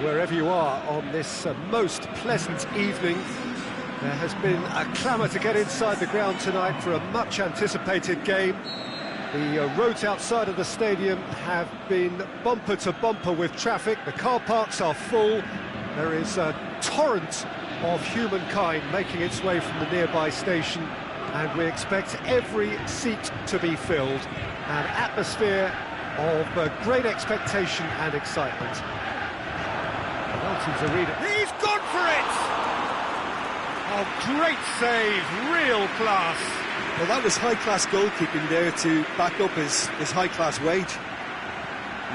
Wherever you are on this most pleasant evening, there has been a clamour to get inside the ground tonight for a much-anticipated game. The roads outside of the stadium have been bumper to bumper with traffic. The car parks are full. There is a torrent of humankind making its way from the nearby station, and we expect every seat to be filled. An atmosphere of great expectation and excitement. He's gone for it! Oh, great save, real class. Well, that was high-class goalkeeping there to back up his high-class wage.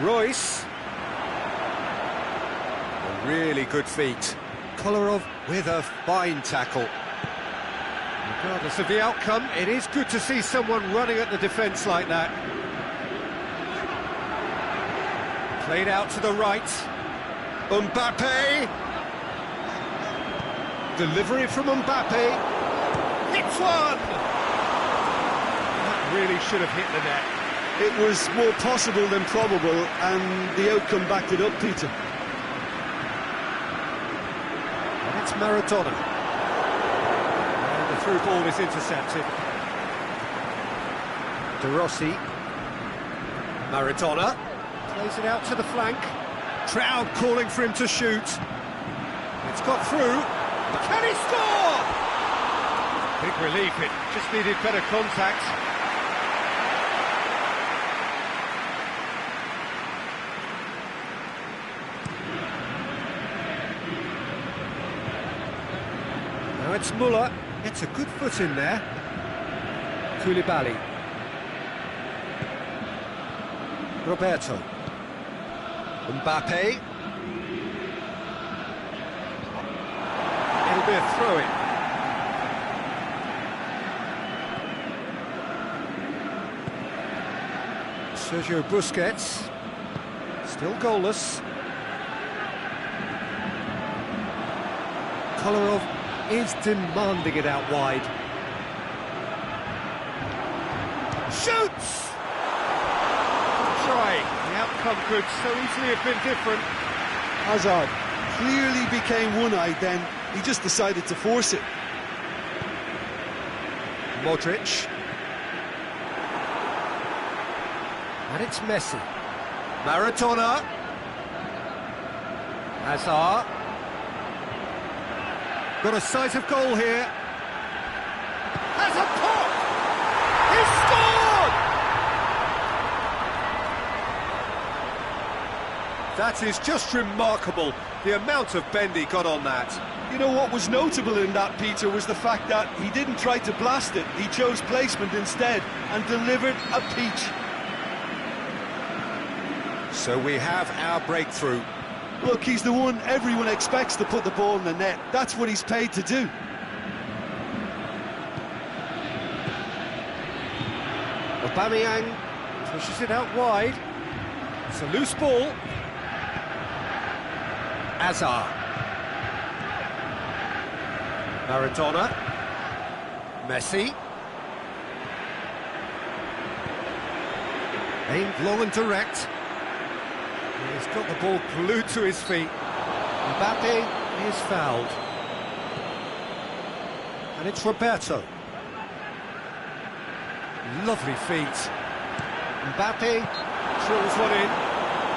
Royce. A really good feat. Kolarov with a fine tackle. Regardless of the outcome, it is good to see someone running at the defence like that. Played out to the right. Mbappe. Delivery from Mbappe. Hits one! That really should have hit the net. It was more possible than probable, and the outcome backed it up, Peter. And it's Maradona. And the through ball is intercepted. De Rossi. Maradona. Plays it out to the flank. Crowd calling for him to shoot. It's got through. Can he score? Big relief, it just needed better contact. Now it's Muller. Gets a good foot in there. Koulibaly. Roberto. Mbappe. It'll be a throw-in. Sergio Busquets. Still goalless. Kolarov is demanding it out wide. Shoots! Try. The outcome could so easily have been different. Hazard clearly became one-eyed then. He just decided to force it. Modric. And it's Messi. Maradona. Hazard. Got a sight of goal here. Has a pop! He scored! That is just remarkable, the amount of bend he got on that. You know what was notable in that, Peter, was the fact that he didn't try to blast it. He chose placement instead and delivered a peach. So we have our breakthrough. Look, he's the one everyone expects to put the ball in the net. That's what he's paid to do. Aubameyang pushes it out wide. It's a loose ball. Hazard. Maradona. Messi. Aimed long and direct. He's got the ball glued to his feet. Mbappe is fouled. And it's Roberto. Lovely feet. Mbappe drills one in.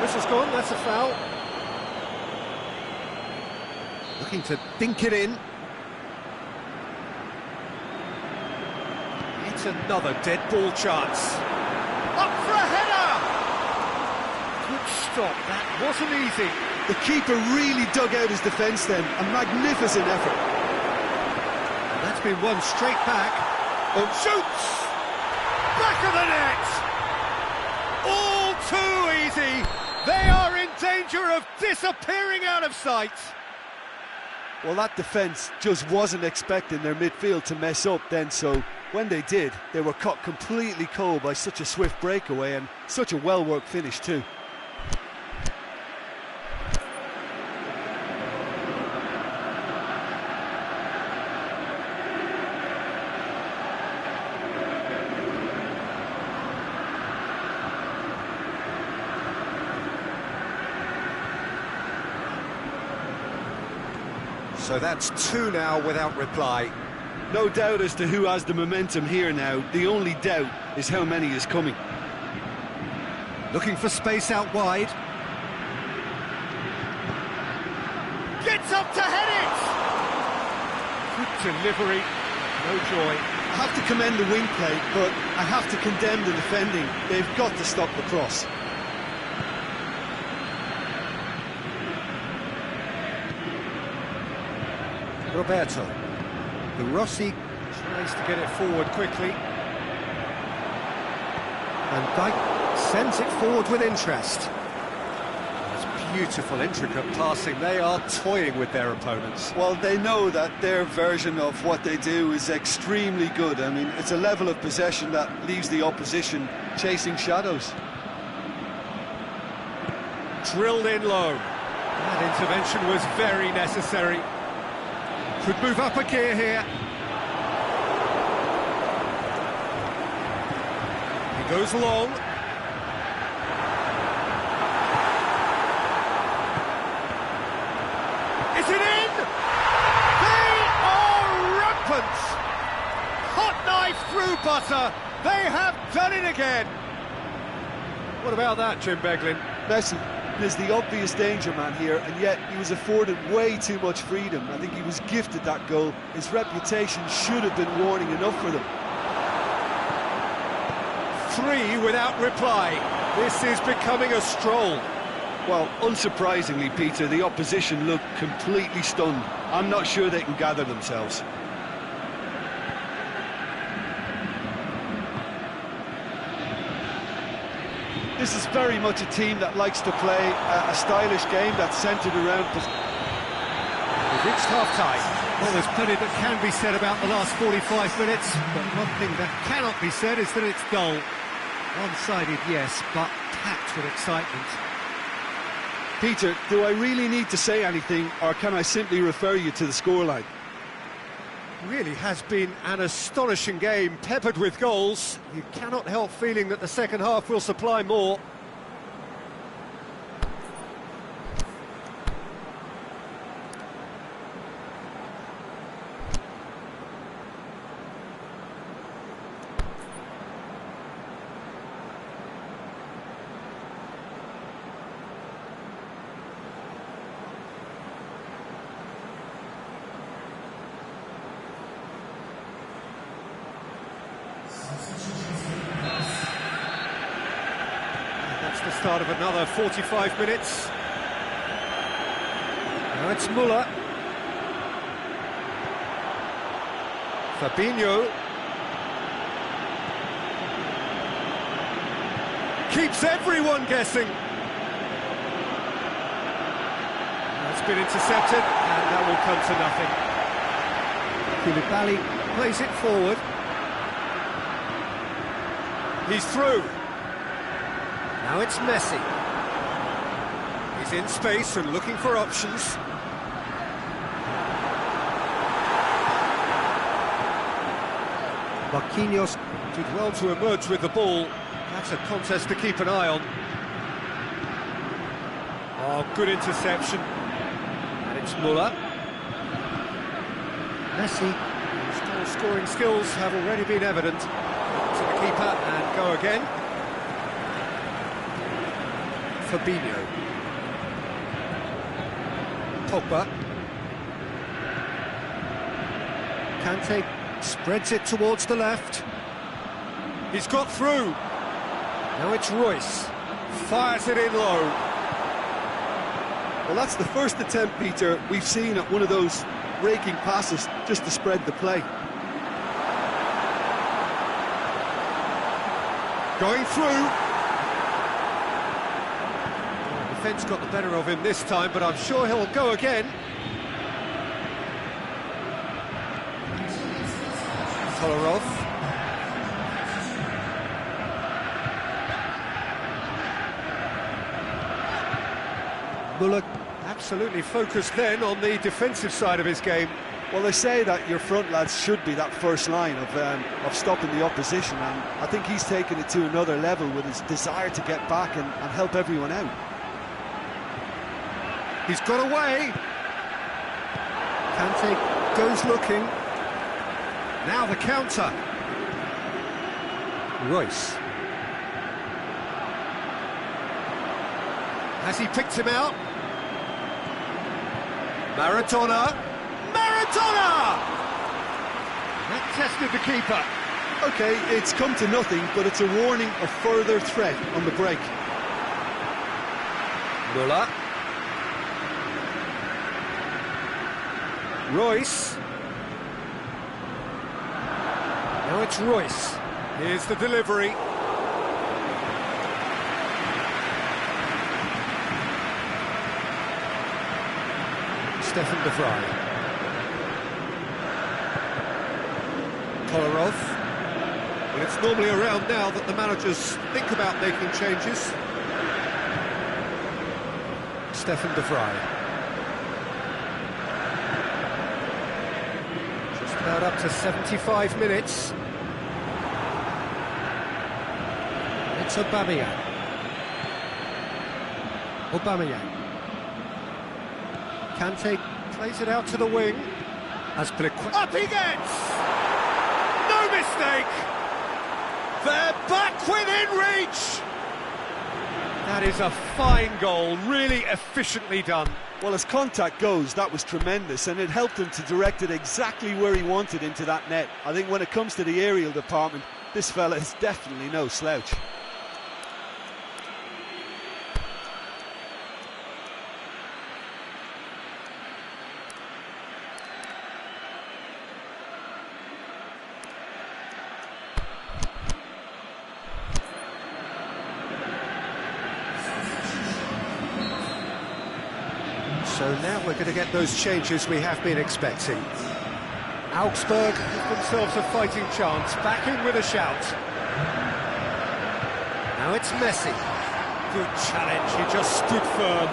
Whistle's gone, that's a foul. Looking to dink it in. It's another dead ball chance. Up for a header! Good stop, that wasn't easy. The keeper really dug out his defence then. A magnificent effort. And that's been won straight back. Oh, shoots! Back of the net! All too easy. They are in danger of disappearing out of sight. Well, that defence just wasn't expecting their midfield to mess up then, so when they did, they were caught completely cold by such a swift breakaway and such a well-worked finish too. So that's two now without reply. No doubt as to who has the momentum here now. The only doubt is how many is coming. Looking for space out wide. Gets up to head it! Good delivery, no joy. I have to commend the wing play, but I have to condemn the defending. They've got to stop the cross. Roberto. The Rossi tries to get it forward quickly. And Dyke sends it forward with interest. It's beautiful, intricate passing. They are toying with their opponents. Well, they know that their version of what they do is extremely good. I mean, it's a level of possession that leaves the opposition chasing shadows. Drilled in low. That intervention was very necessary. Could move up a gear here. He goes long. Is it in? They are rampant! Hot knife through butter. They have done it again. What about that, Jim Beglin? Messi is the obvious danger man here, and yet he was afforded way too much freedom. I think he was gifted that goal. His reputation should have been warning enough for them. 3 without reply. This is becoming a stroll. Well, unsurprisingly, Peter, the opposition look completely stunned. I'm not sure they can gather themselves. This is very much a team that likes to play a stylish game that's centred around... We've reached half-time. Well, there's plenty that can be said about the last 45 minutes, but one thing that cannot be said is that it's dull. One-sided, yes, but packed with excitement. Peter, do I really need to say anything, or can I simply refer you to the scoreline? Really has been an astonishing game, peppered with goals. You cannot help feeling that the second half will supply more. That's the start of another 45 minutes. Now it's Müller. Fabinho. Keeps everyone guessing. That's been intercepted, and that will come to nothing. Koulibaly plays it forward. He's through. Now it's Messi. He's in space and looking for options. Marquinhos did well to emerge with the ball. That's a contest to keep an eye on. Oh, good interception. And it's Müller. Messi, whose goal-scoring skills have already been evident. To the keeper and go again. Fabinho. Pogba. Kante spreads it towards the left. He's got through. Now it's Royce. Fires it in low. Well, that's the first attempt, Peter, we've seen at one of those raking passes just to spread the play. Going through. Defence got the better of him this time, but I'm sure he'll go again. Kolarov. Müller absolutely focused then on the defensive side of his game. Well, they say that your front lads should be that first line of stopping the opposition, and I think he's taken it to another level with his desire to get back and help everyone out. He's got away. Kante goes looking. Now the counter. Royce. Has he picked him out? Maradona! Maradona! That tested the keeper. OK, it's come to nothing, but it's a warning of further threat on the break. Muller. Royce. Now it's Royce. Here's the delivery. Stefan de Vrij. Kolarov. Well, it's normally around now that the managers think about making changes. Stefan de Vrij. Just about up to 75 minutes. It's Aubameyang. Aubameyang. Kante plays it out to the wing. Up he gets! No mistake! They're back within reach! That is a fine goal, really efficiently done. Well, as contact goes, that was tremendous, and it helped him to direct it exactly where he wanted into that net. I think when it comes to the aerial department, this fella is definitely no slouch. So now we're going to get those changes we have been expecting. Augsburg give themselves a fighting chance, back in with a shout. Now it's Messi. Good challenge, he just stood firm.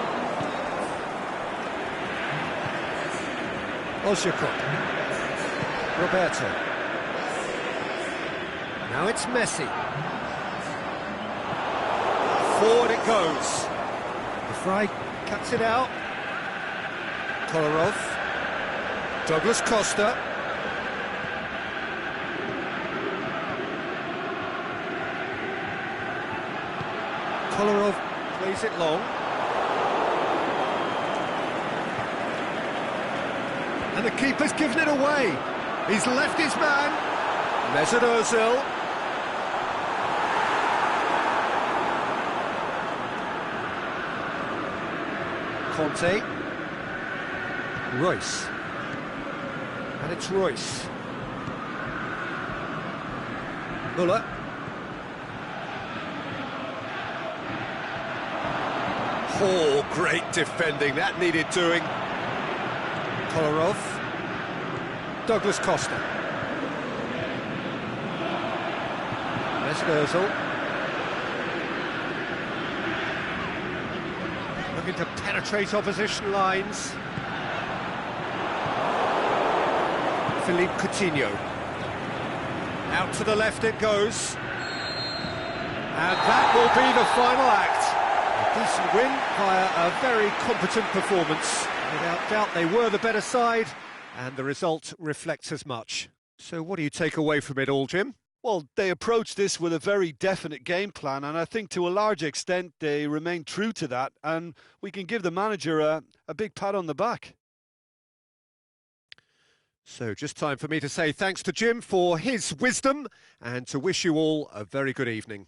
Ozyakup. Roberto. Now it's Messi. Forward it goes. The Fry cuts it out. Kolarov, Douglas Costa. Kolarov plays it long. And the keeper's given it away. He's left his man. Mesut Ozil. Conte. Royce. And it's Royce. Muller. Oh, great defending. That needed doing. Kolarov. Douglas Costa. Mesut Ozil. Looking to penetrate opposition lines. Philippe Coutinho. Out to the left it goes. And that will be the final act. A decent win via a very competent performance. Without doubt they were the better side, and the result reflects as much. So what do you take away from it all, Jim? Well, they approached this with a very definite game plan, and I think to a large extent they remained true to that, and we can give the manager a big pat on the back. So just time for me to say thanks to Jim for his wisdom and to wish you all a very good evening.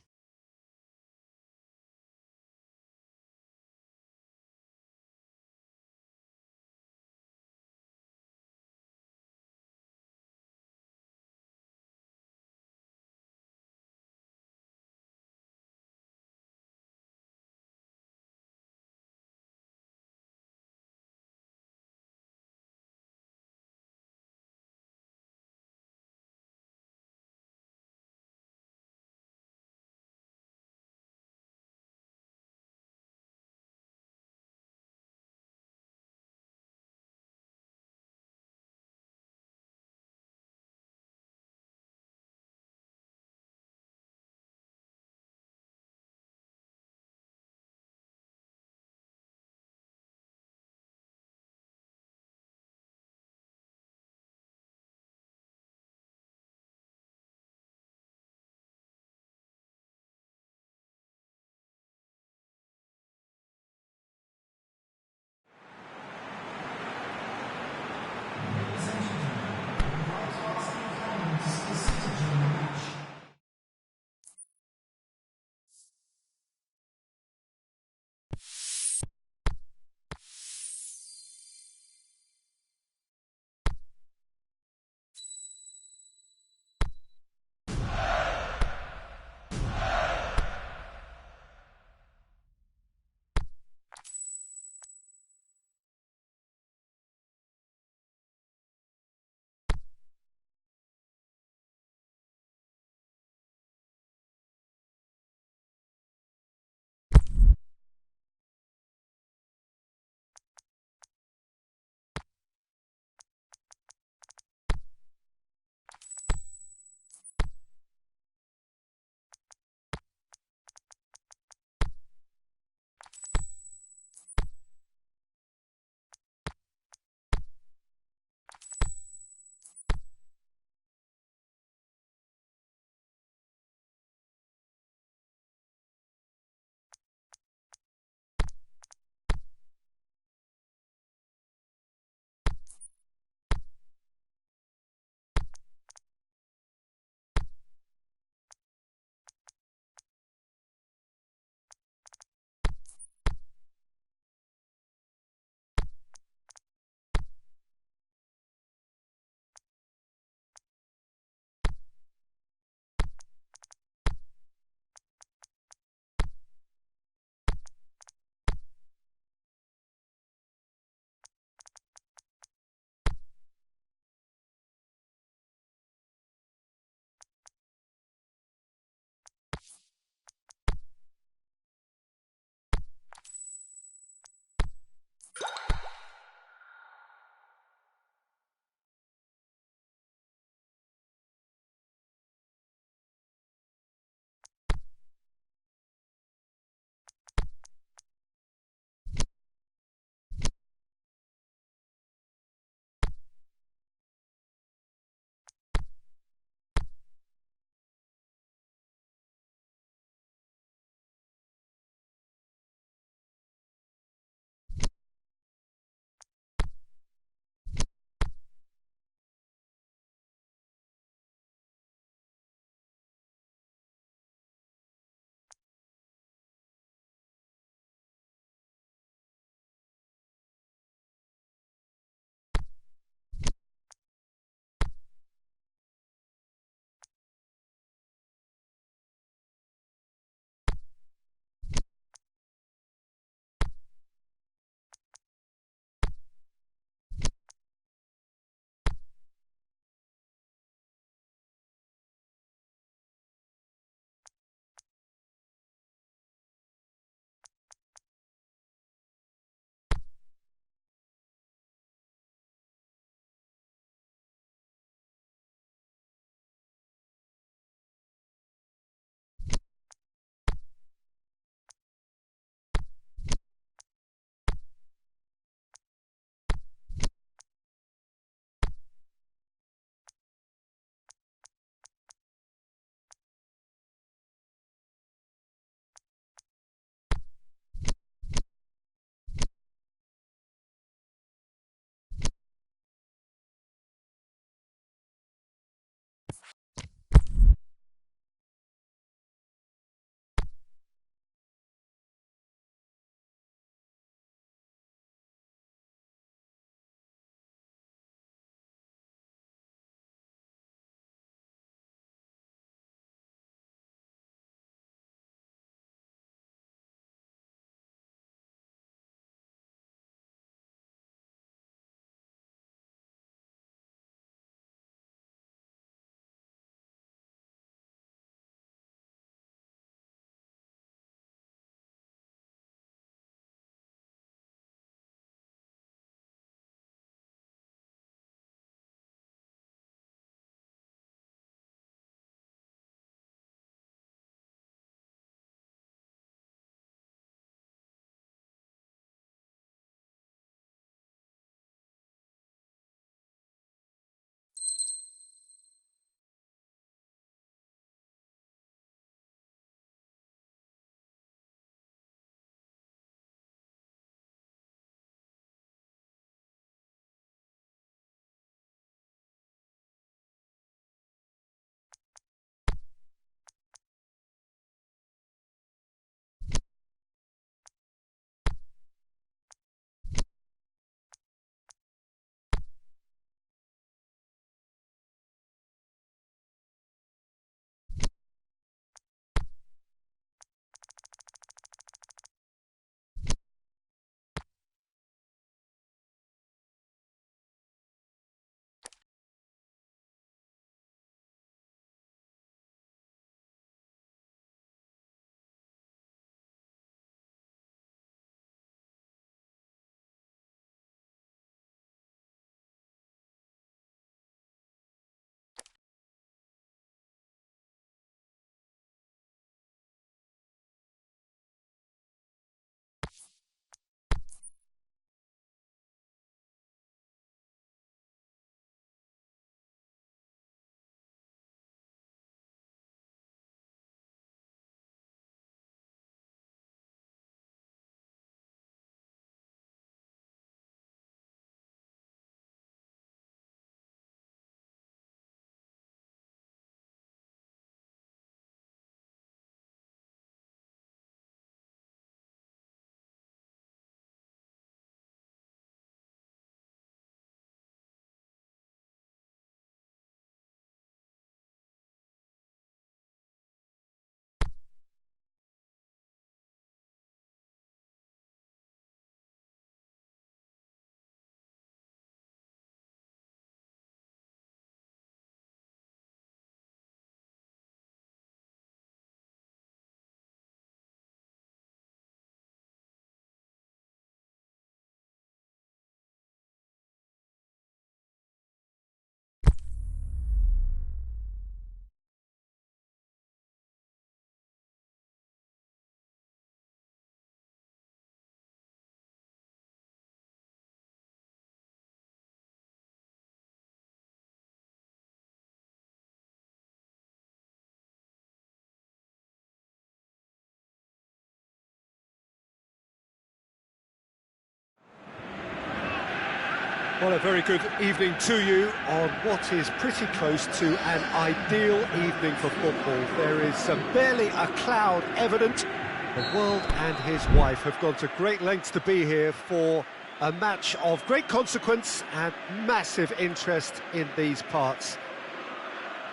Well, a very good evening to you on what is pretty close to an ideal evening for football. There is barely a cloud evident. The world and his wife have gone to great lengths to be here for a match of great consequence and massive interest in these parts.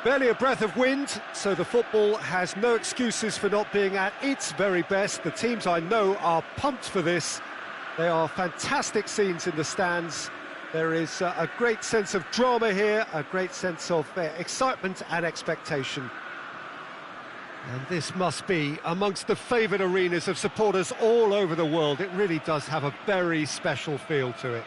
Barely a breath of wind, so the football has no excuses for not being at its very best. The teams I know are pumped for this. They are fantastic scenes in the stands. There is a great sense of drama here, a great sense of excitement and expectation. And this must be amongst the favoured arenas of supporters all over the world. It really does have a very special feel to it.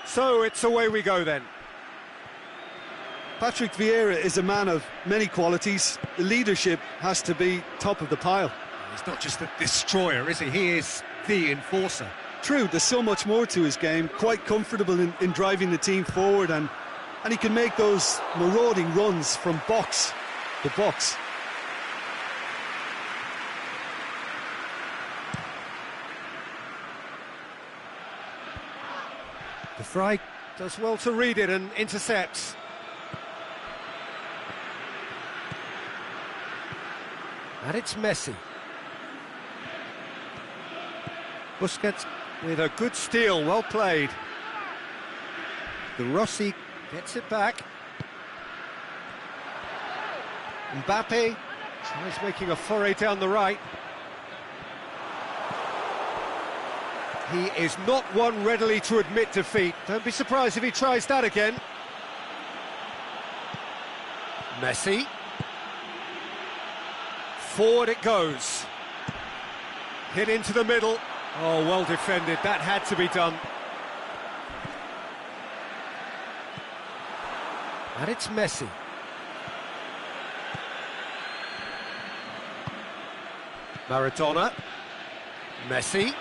So it's away we go then. Patrick Vieira is a man of many qualities. The leadership has to be top of the pile. He's not just a destroyer, is he? He is the enforcer. True, there's so much more to his game. Quite comfortable in driving the team forward, and he can make those marauding runs from box to box. De Vrij does well to read it and intercepts. And it's Messi. Busquets with a good steal, well played. De Rossi gets it back. Mbappe tries making a foray down the right. He is not one readily to admit defeat. Don't be surprised if he tries that again. Messi. Forward it goes. Hit into the middle. Oh, well defended. That had to be done. And it's Messi. Maradona. Messi.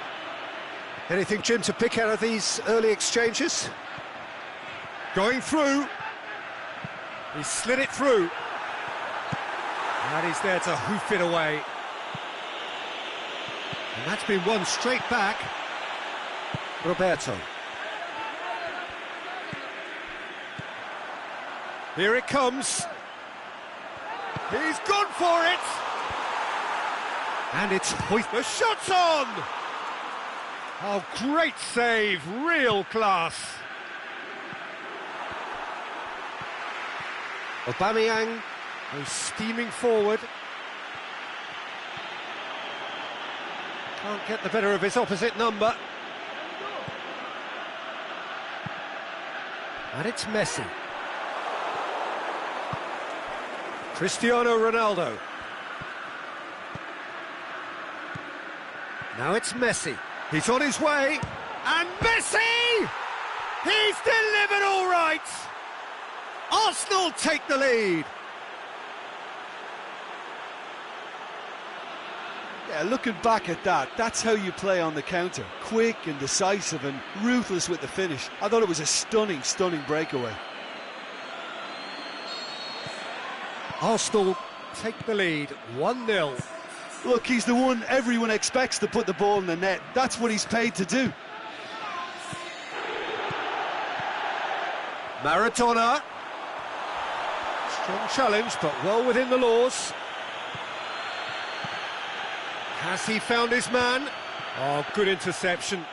Anything, Jim, to pick out of these early exchanges? Going through. He slid it through. And he's there to hoof it away. And that's been won straight back. Roberto. Here it comes. He's gone for it. And it's hoist. The shot's on! Oh, great save, real class. Aubameyang goes steaming forward. Can't get the better of his opposite number. And it's Messi. Cristiano Ronaldo. Now it's Messi. He's on his way, and Messi! He's delivered all right! Arsenal take the lead. Yeah, looking back at that, that's how you play on the counter. Quick and decisive and ruthless with the finish. I thought it was a stunning, stunning breakaway. Arsenal take the lead, 1-0. Look, he's the one everyone expects to put the ball in the net. That's what he's paid to do. Maradona. Strong challenge, but well within the laws. Has he found his man? Oh, good interception.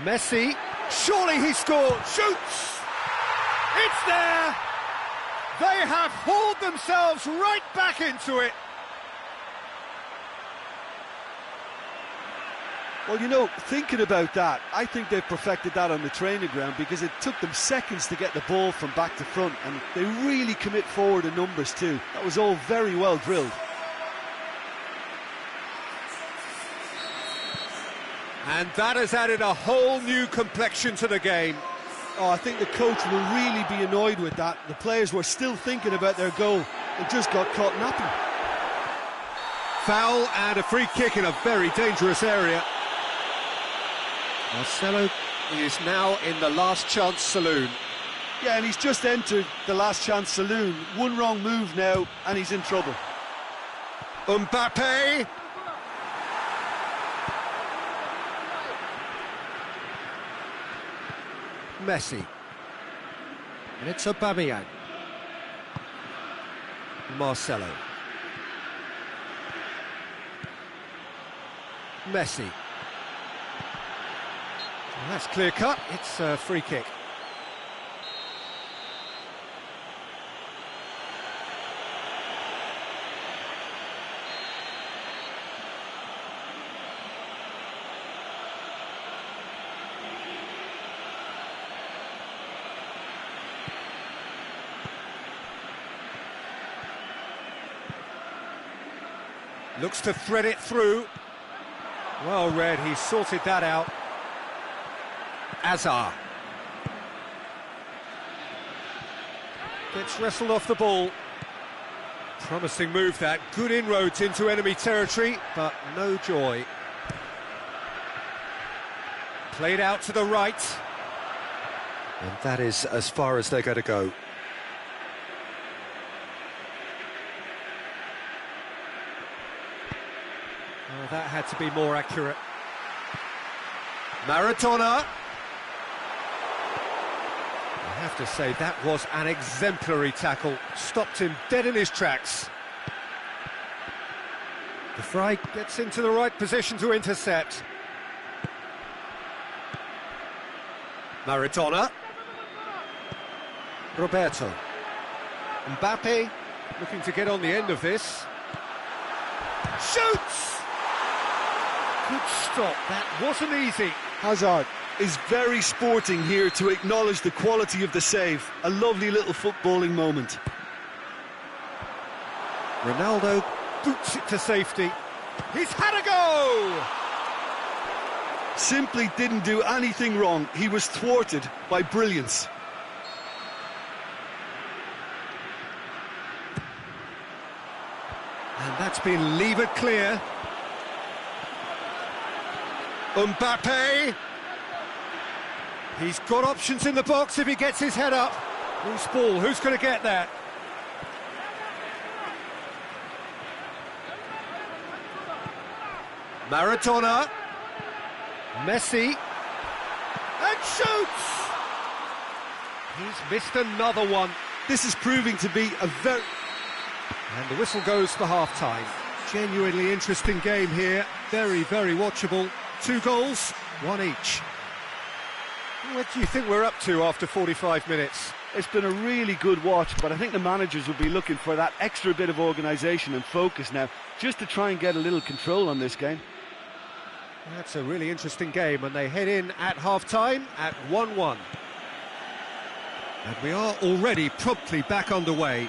Messi. Surely he scored. Shoots! It's there! They have hauled themselves right back into it. Well, you know, thinking about that, I think they've perfected that on the training ground because it took them seconds to get the ball from back to front, and they really commit forward in numbers too. That was all very well drilled. And that has added a whole new complexion to the game. Oh, I think the coach will really be annoyed with that. The players were still thinking about their goal and just got caught napping. Foul and a free kick in a very dangerous area. Marcelo is now in the last chance saloon. Yeah, and he's just entered the last chance saloon. One wrong move now, and he's in trouble. Mbappe. Messi. And it's Aubameyang. Marcelo. Messi. Well, that's clear cut. It's a free kick. Looks to thread it through. Well read, he sorted that out. Azar. Gets wrestled off the ball. Promising move that. Good inroads into enemy territory, but no joy. Played out to the right. And that is as far as they're going to go. Oh, that had to be more accurate. Maradona. I have to say, that was an exemplary tackle. Stopped him dead in his tracks. De Vrij gets into the right position to intercept. Maradona. Roberto. Mbappe looking to get on the end of this. Shoots! Good stop, that wasn't easy. Hazard is very sporting here to acknowledge the quality of the save. A lovely little footballing moment. Ronaldo boots it to safety. He's had a go! Simply didn't do anything wrong. He was thwarted by brilliance. And that's been levered clear. Mbappe. He's got options in the box if he gets his head up. Loose ball, who's going to get that? Maradona. Messi. And shoots! He's missed another one. This is proving to be a very... And the whistle goes for half-time. Genuinely interesting game here. Very, very watchable. 2 goals, 1 each. What do you think we're up to after 45 minutes? It's been a really good watch, but I think the managers will be looking for that extra bit of organisation and focus now, just to try and get a little control on this game. That's a really interesting game, and they head in at half-time at 1-1. And we are already promptly back underway.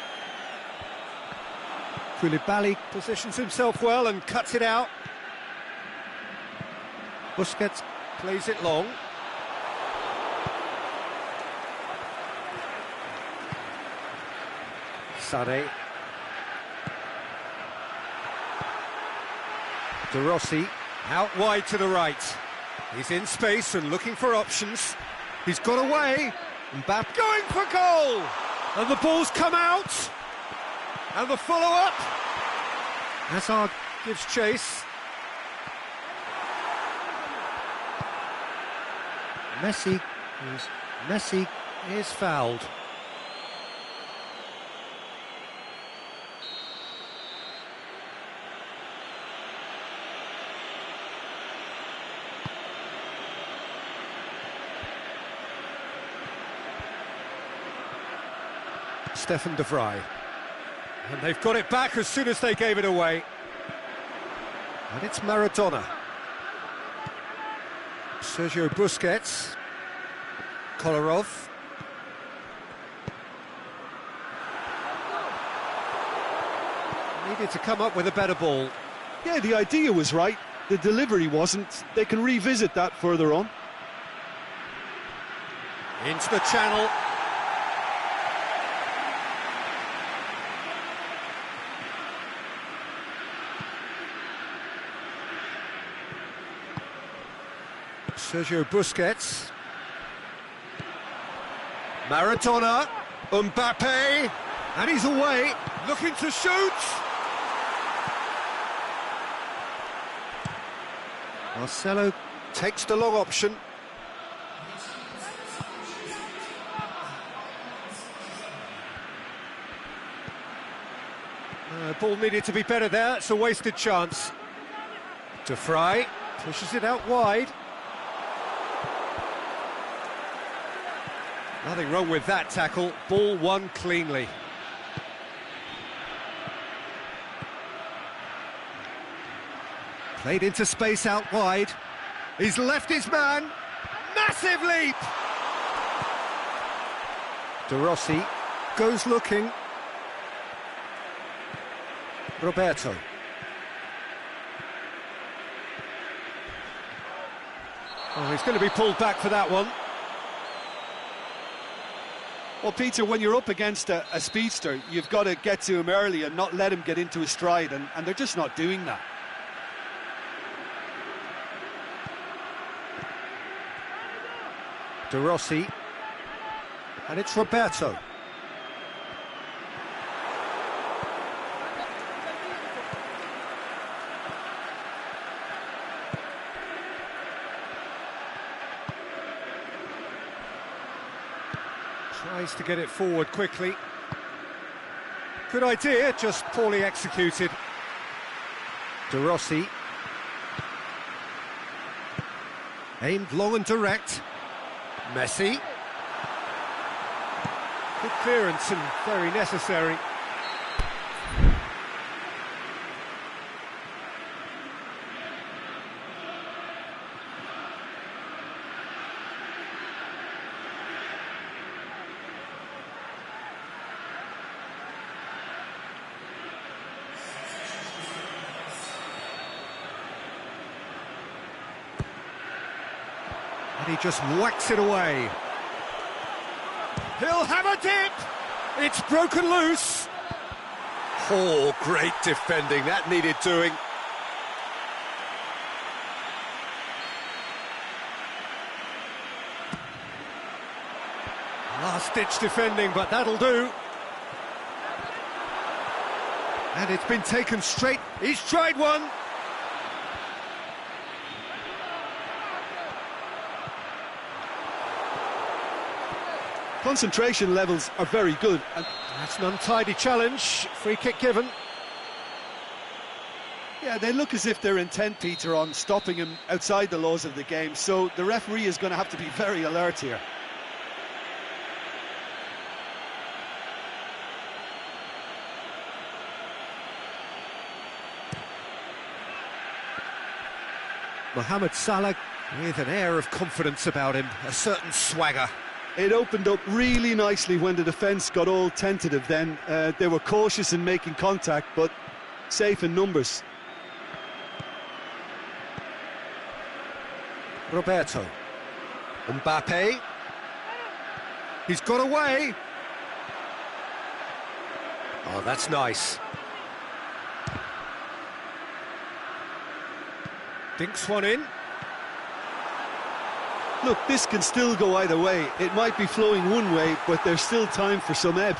Koulibaly positions himself well and cuts it out. Busquets plays it long. Sané. De Rossi, out wide to the right. He's in space and looking for options. He's got away. Mbappe going for goal! And the ball's come out. And the follow-up. Hazard gives chase. Messi is fouled. Stefan de Vrij. And they've got it back as soon as they gave it away. And it's Maradona. Sergio Busquets. Kolarov. Needed to come up with a better ball. Yeah, the idea was right, the delivery wasn't. They can revisit that further on. Into the channel. Sergio Busquets. Maradona. Mbappe. And he's away. Looking to shoot. Marcelo takes the long option. Ball needed to be better there. It's a wasted chance. De Vrij pushes it out wide. Nothing wrong with that tackle. Ball won cleanly. Played into space out wide. He's left his man. Massive leap! De Rossi goes looking. Roberto. Oh, he's going to be pulled back for that one. Well, Peter, when you're up against a speedster, you've got to get to him early and not let him get into his stride, and they're just not doing that. De Rossi. And it's Roberto. Tries to get it forward quickly. Good idea, just poorly executed. De Rossi. Aimed long and direct. Messi. Good clearance and very necessary. And he just whacks it away. He'll have a dip! It's broken loose! Oh, great defending, that needed doing. Last-ditch defending, but that'll do. And it's been taken straight. He's tried one. Concentration levels are very good. And that's an untidy challenge. Free kick given. yeah, they look as if they're intent, Peter, on stopping him outside the laws of the game, so the referee is going to have to be very alert here. Mohamed Salah with an air of confidence about him, a certain swagger. It opened up really nicely when the defence got all tentative then. They were cautious in making contact, but safe in numbers. Roberto. Mbappe. He's got away. Oh, that's nice. Dinks one in. Look, this can still go either way. It might be flowing one way, but there's still time for some ebb.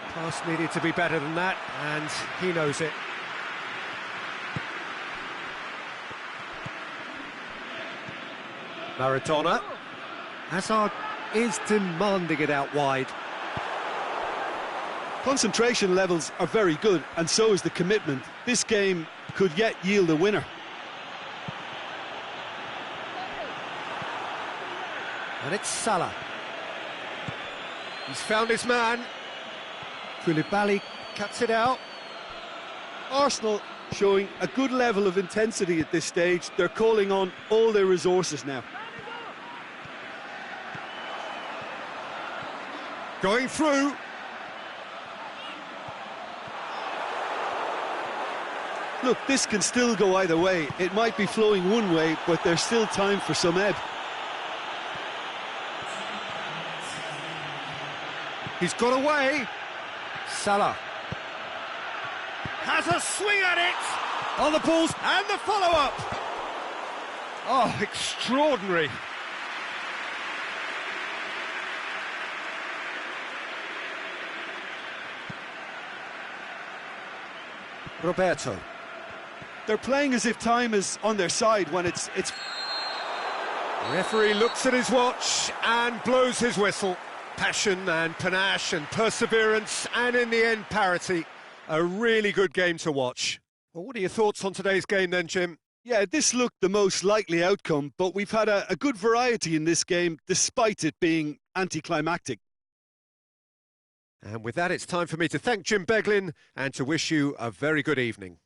Pass needed to be better than that, and he knows it. Maradona. Hazard is demanding it out wide. Concentration levels are very good, and so is the commitment. This game could yet yield a winner. And it's Salah. He's found his man. Koulibaly cuts it out. Arsenal showing a good level of intensity at this stage. They're calling on all their resources now. Going through. Look, this can still go either way. It might be flowing one way, but there's still time for some ebb. He's got away. Salah has a swing at it. On the balls and the follow-up. Oh, extraordinary. Roberto. They're playing as if time is on their side when it's... Referee looks at his watch and blows his whistle. Passion and panache and perseverance, and in the end, parity. A really good game to watch. Well, what are your thoughts on today's game then, Jim? Yeah, this looked the most likely outcome, but we've had a good variety in this game, despite it being anticlimactic. And with that, it's time for me to thank Jim Beglin and to wish you a very good evening.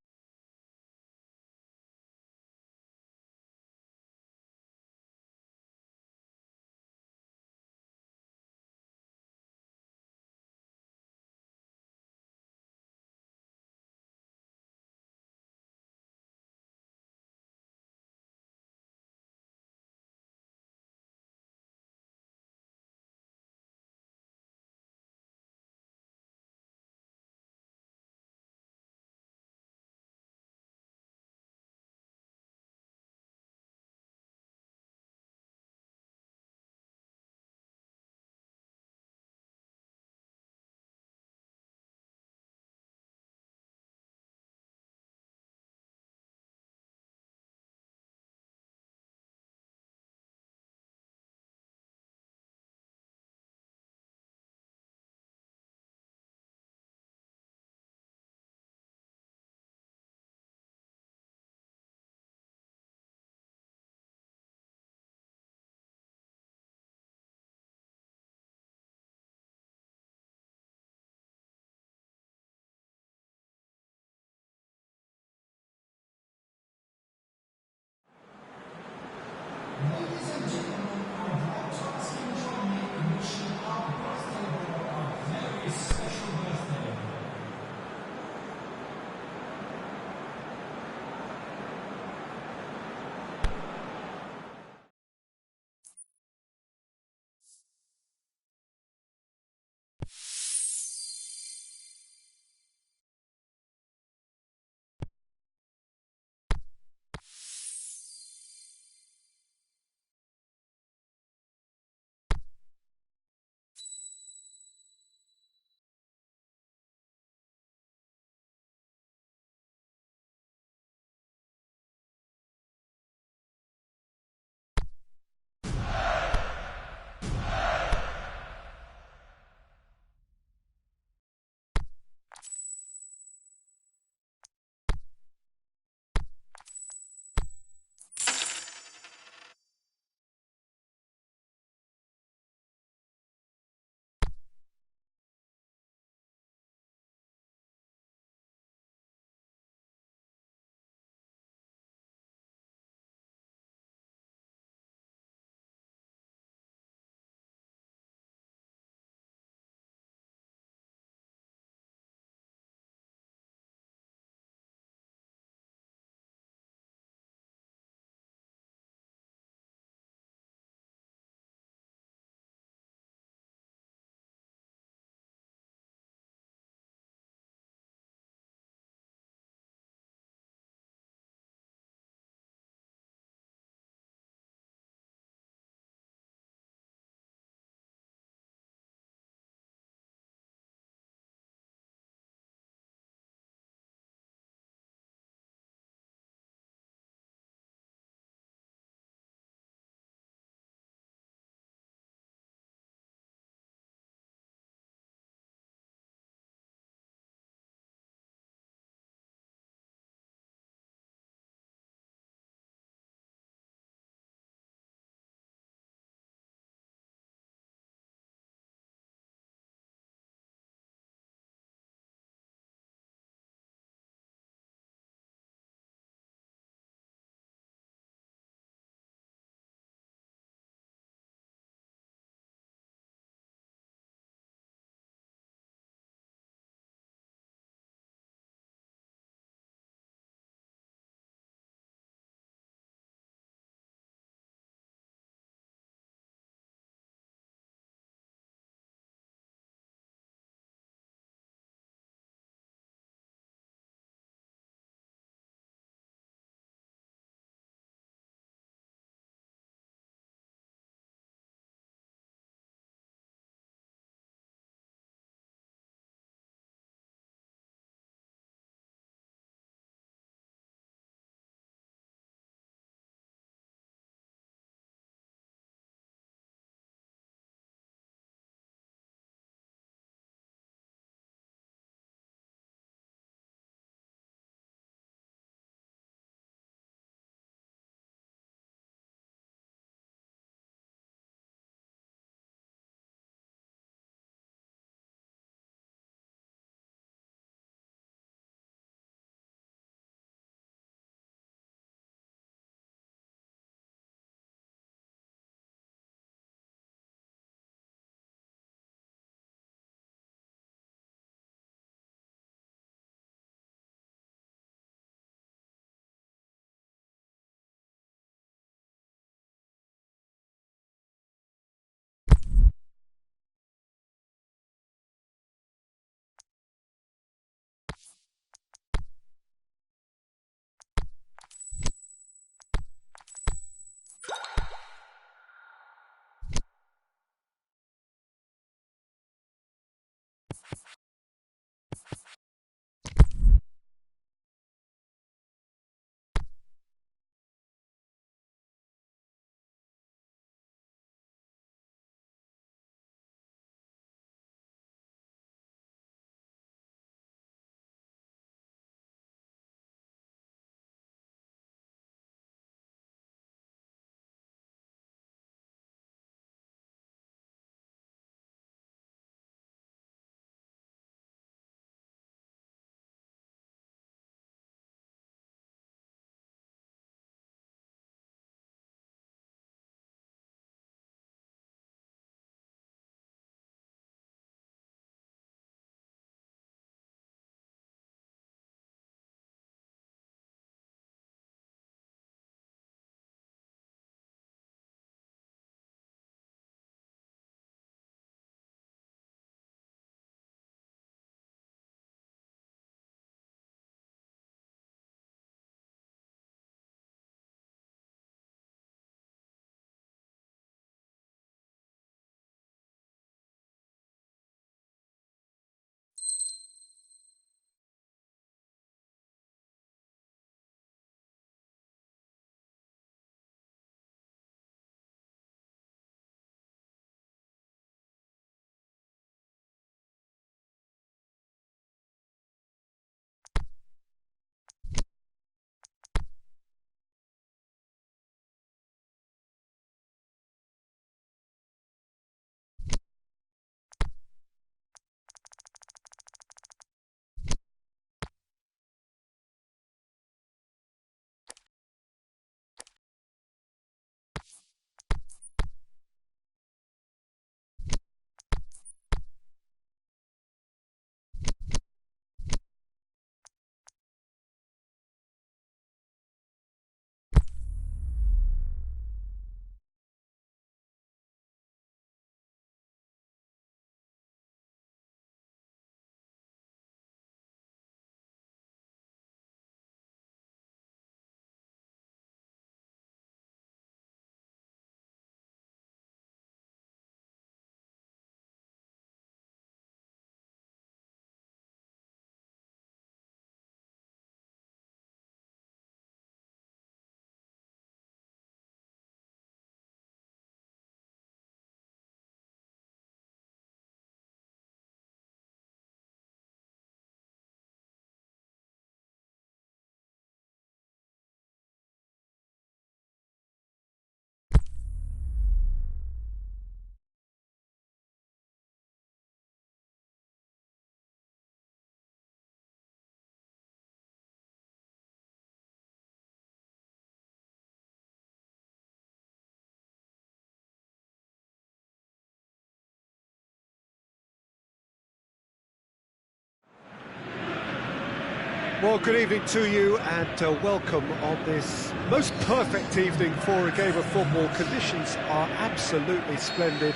Well, good evening to you and welcome on this most perfect evening for a game of football. Conditions are absolutely splendid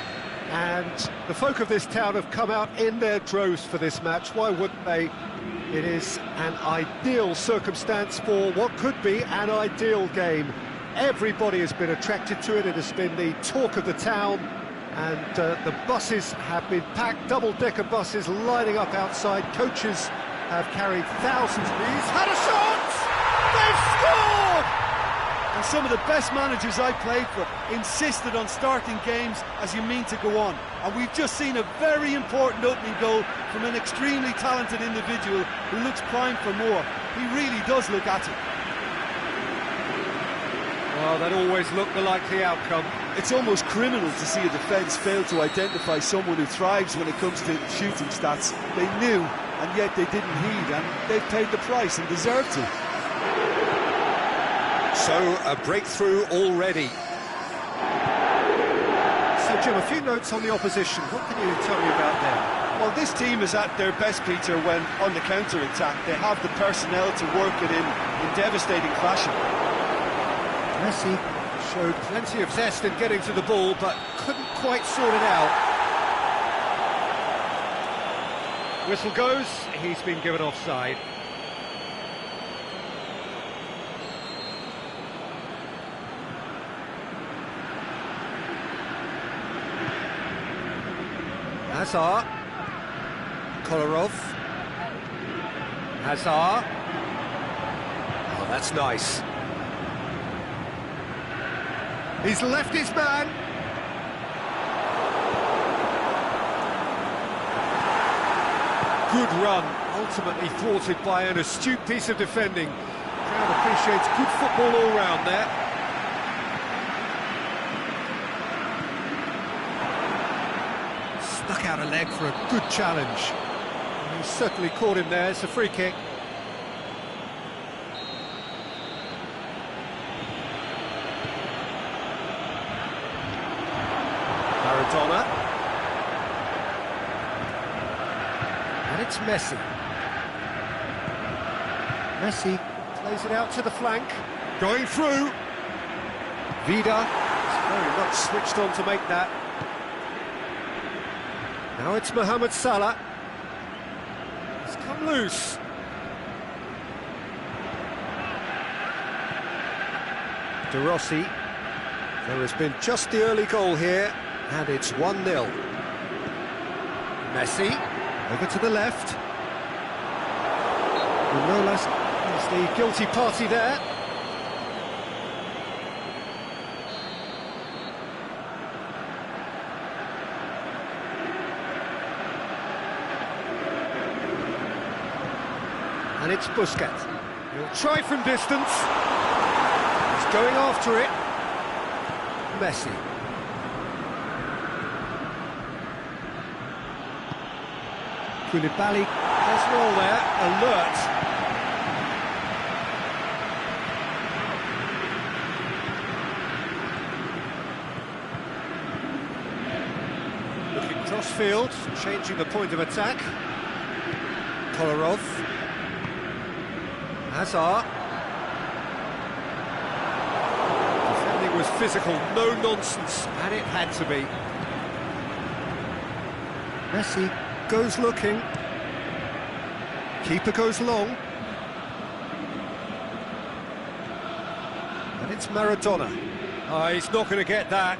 and the folk of this town have come out in their droves for this match. Why wouldn't they? It is an ideal circumstance for what could be an ideal game. Everybody has been attracted to it. It has been the talk of the town, and the buses have been packed, double-decker buses lining up outside. Coaches have carried thousands. He's had a shot! They've scored! And some of the best managers I played for insisted on starting games as you mean to go on. And we've just seen a very important opening goal from an extremely talented individual who looks primed for more. He really does look at it. Well, that always looked the likely outcome. It's almost criminal to see a defence fail to identify someone who thrives when it comes to shooting stats. They knew, and yet they didn't heed, and they've paid the price and deserve to. So, a breakthrough already. So, Jim, a few notes on the opposition. What can you tell me about them? Well, this team is at their best, Peter, when on the counter-attack. They have the personnel to work it in devastating fashion. Messi showed plenty of zest in getting to the ball, but couldn't quite sort it out. Whistle goes, he's been given offside. Hazard. Kolarov. Hazard. Oh, that's nice. He's left his man. Good run, ultimately thwarted by an astute piece of defending. Crowd appreciates good football all round there. Stuck out a leg for a good challenge. He certainly caught him there. It's a free kick. Maradona. And it's Messi. Messi plays it out to the flank. Going through. Vida is very much switched on to make that. Now it's Mohamed Salah. It's come loose. De Rossi. There has been just the early goal here, and it's 1-0. Messi, over to the left. Manolas is the guilty party there. And it's Busquets. He'll try from distance. He's going after it. Messi. Koulibaly does well there, alert. Looking cross-field, changing the point of attack. Kolarov. Hazard. Defending was physical, no nonsense, and it had to be. Messi goes looking. Keeper goes long. And it's Maradona. Oh, he's not going to get that.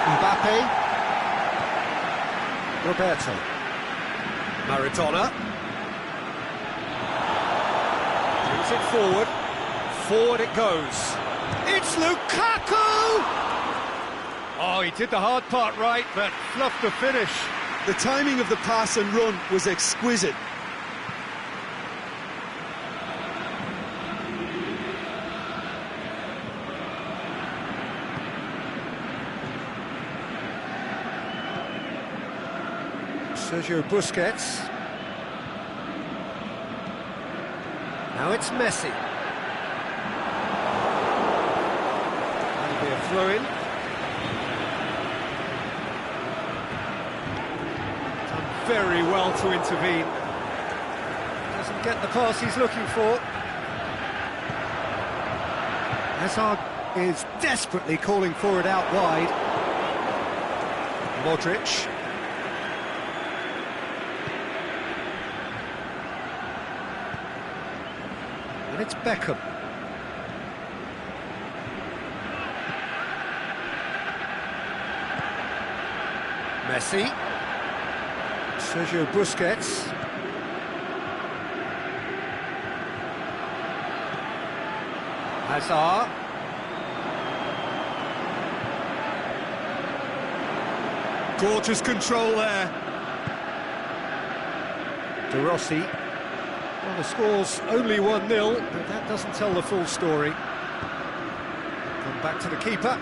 Mbappe. Roberto. Maradona. Brings it forward. Forward it goes. It's Lukaku! Oh, he did the hard part right, but fluffed the finish. The timing of the pass and run was exquisite. Sergio Busquets. Now it's Messi. That'll be a throw-in. very well to intervene. Doesn't get the pass he's looking for. Hazard is desperately calling for it out wide. Modric. And it's Beckham. Messi. Sergio Busquets. Hazard. Gorgeous control there. De Rossi. Well, the score's only 1-0, but that doesn't tell the full story. Come back to the keeper.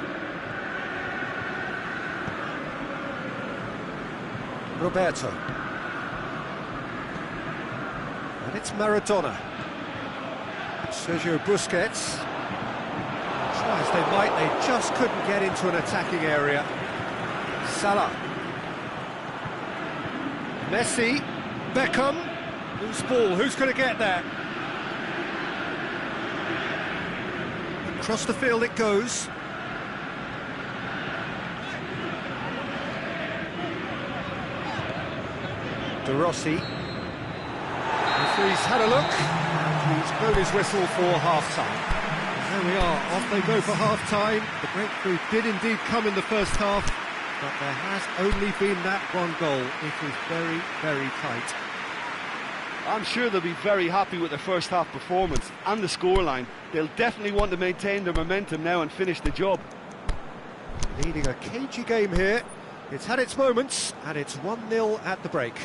Roberto. And it's Maradona. Sergio Busquets. Try as they might, they just couldn't get into an attacking area. Salah. Messi. Beckham. Loose ball, who's going to get there? Across the field it goes. De Rossi. Referee's had a look, and he's blown his whistle for half-time. There we are, off they go for half-time. The breakthrough did indeed come in the first half, but there has only been that one goal. It was very, very tight. I'm sure they'll be very happy with their first half performance and the scoreline. They'll definitely want to maintain their momentum now and finish the job. Leading a cagey game here. It's had its moments, and it's 1-0 at the break.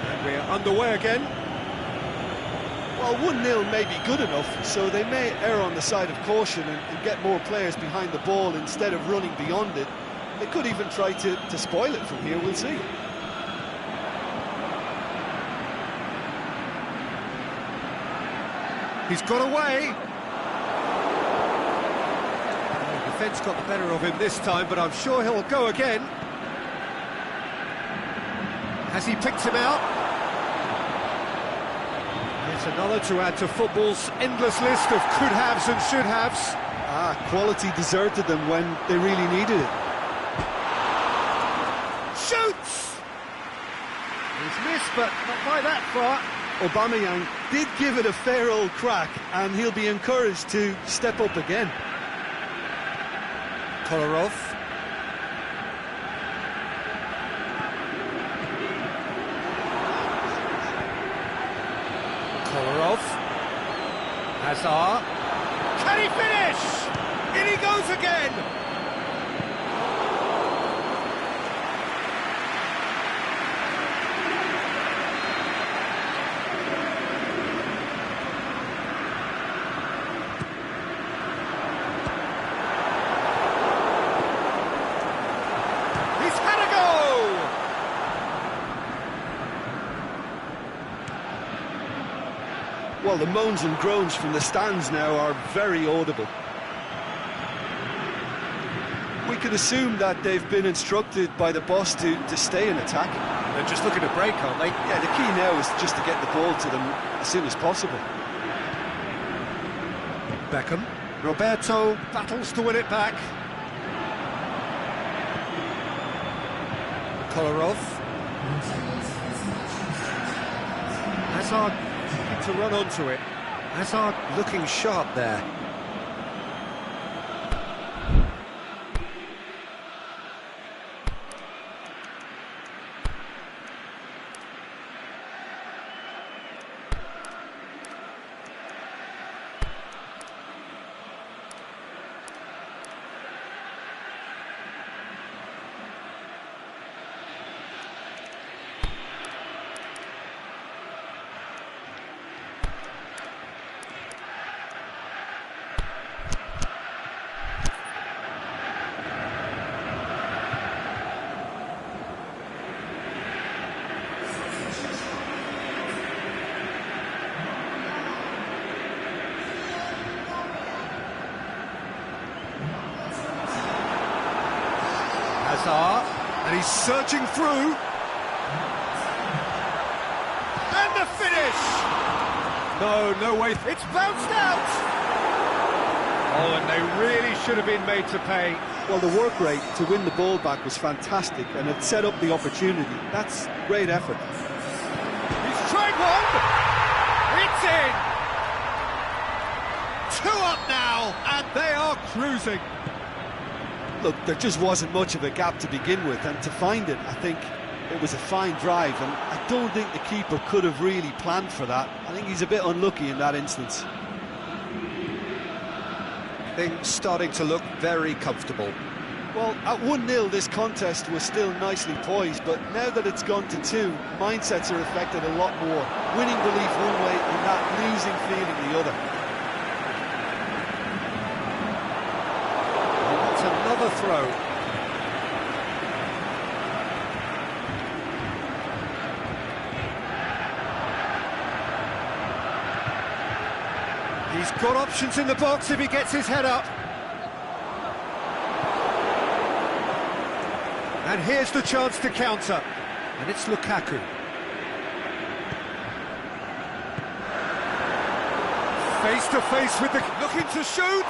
And we're underway again. Well, 1-0 may be good enough, so they may err on the side of caution and get more players behind the ball instead of running beyond it. They could even try to spoil it from here, we'll see. He's got away. The defence got the better of him this time, but I'm sure he'll go again. Has he picked him out? It's another to add to football's endless list of could-haves and should-haves. Quality deserted them when they really needed it. Shoots! He's missed, but not by that far. Aubameyang did give it a fair old crack, and he'll be encouraged to step up again. Kolarov. Kolarov. Hazard. Can he finish? In he goes again! He's had a go! Well, the moans and groans from the stands now are very audible. We could assume that they've been instructed by the boss to stay in attack. They're just looking to break, aren't they? Yeah, the key now is just to get the ball to them as soon as possible. Beckham. Roberto battles to win it back. Kolarov. Hazard looking to run onto it. Hazard looking sharp there. Hazard, and he's searching through. And the finish! No way, it's bounced out! Oh, and they really should have been made to pay. Well, the work rate to win the ball back was fantastic, and it set up the opportunity. That's great effort. He's tried one! It's in! 2 up now, and they are cruising. Look, there just wasn't much of a gap to begin with, and to find it, I think it was a fine drive, and I don't think the keeper could have really planned for that. I think he's a bit unlucky in that instance. Things starting to look very comfortable. Well, at 1-0 this contest was still nicely poised, but now that it's gone to 2, mindsets are affected a lot more. Winning belief one way and that losing feeling the other. And that's another throw. He's got options in the box if he gets his head up. And here's the chance to counter. And it's Lukaku. Face to face with the... looking to shoot!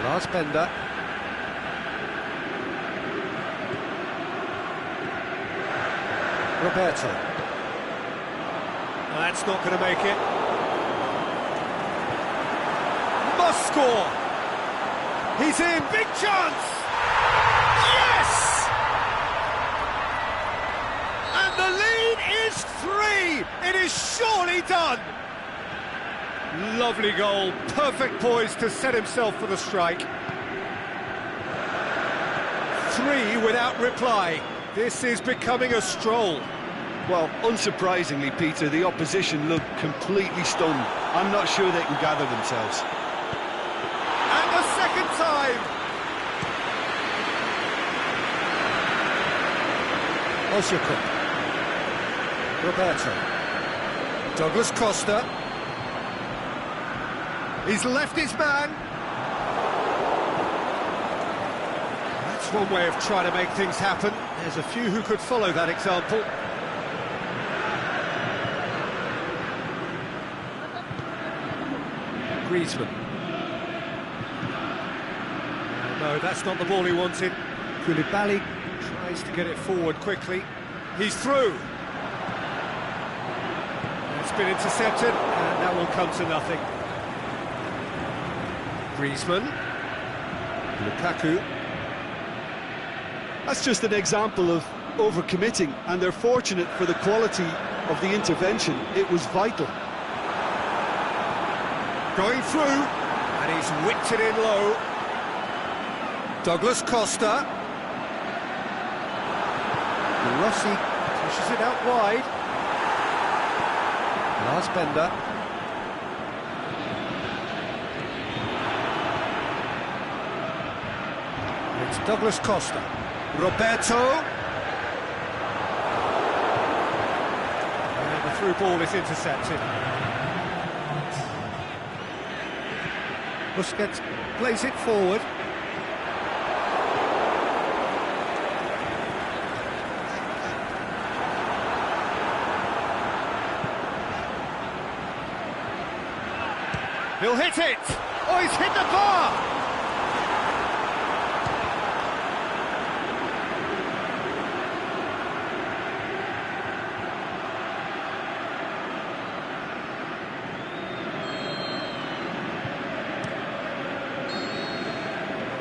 Last bender. Roberto. That's not going to make it. Must score! He's in, big chance! Yes! And the lead is 3! It is surely done! Lovely goal, perfect poise to set himself for the strike. 3 without reply. This is becoming a stroll. Well, unsurprisingly, Peter, the opposition looked completely stunned. I'm not sure they can gather themselves. And the second time! Osaka. Roberto. Douglas Costa. He's left his man. That's one way of trying to make things happen. There's a few who could follow that example. Griezmann. No, that's not the ball he wanted. Koulibaly tries to get it forward quickly. He's through. It's been intercepted, and that will come to nothing. Griezmann. Lukaku. That's just an example of overcommitting, and they're fortunate for the quality of the intervention. It was vital. Going through, and he's whipped it in low. Douglas Costa. Rossi pushes it out wide. Lars Bender. It's Douglas Costa. Roberto. And the through ball is intercepted. Busquets plays it forward. He'll hit it! Oh, he's hit the bar!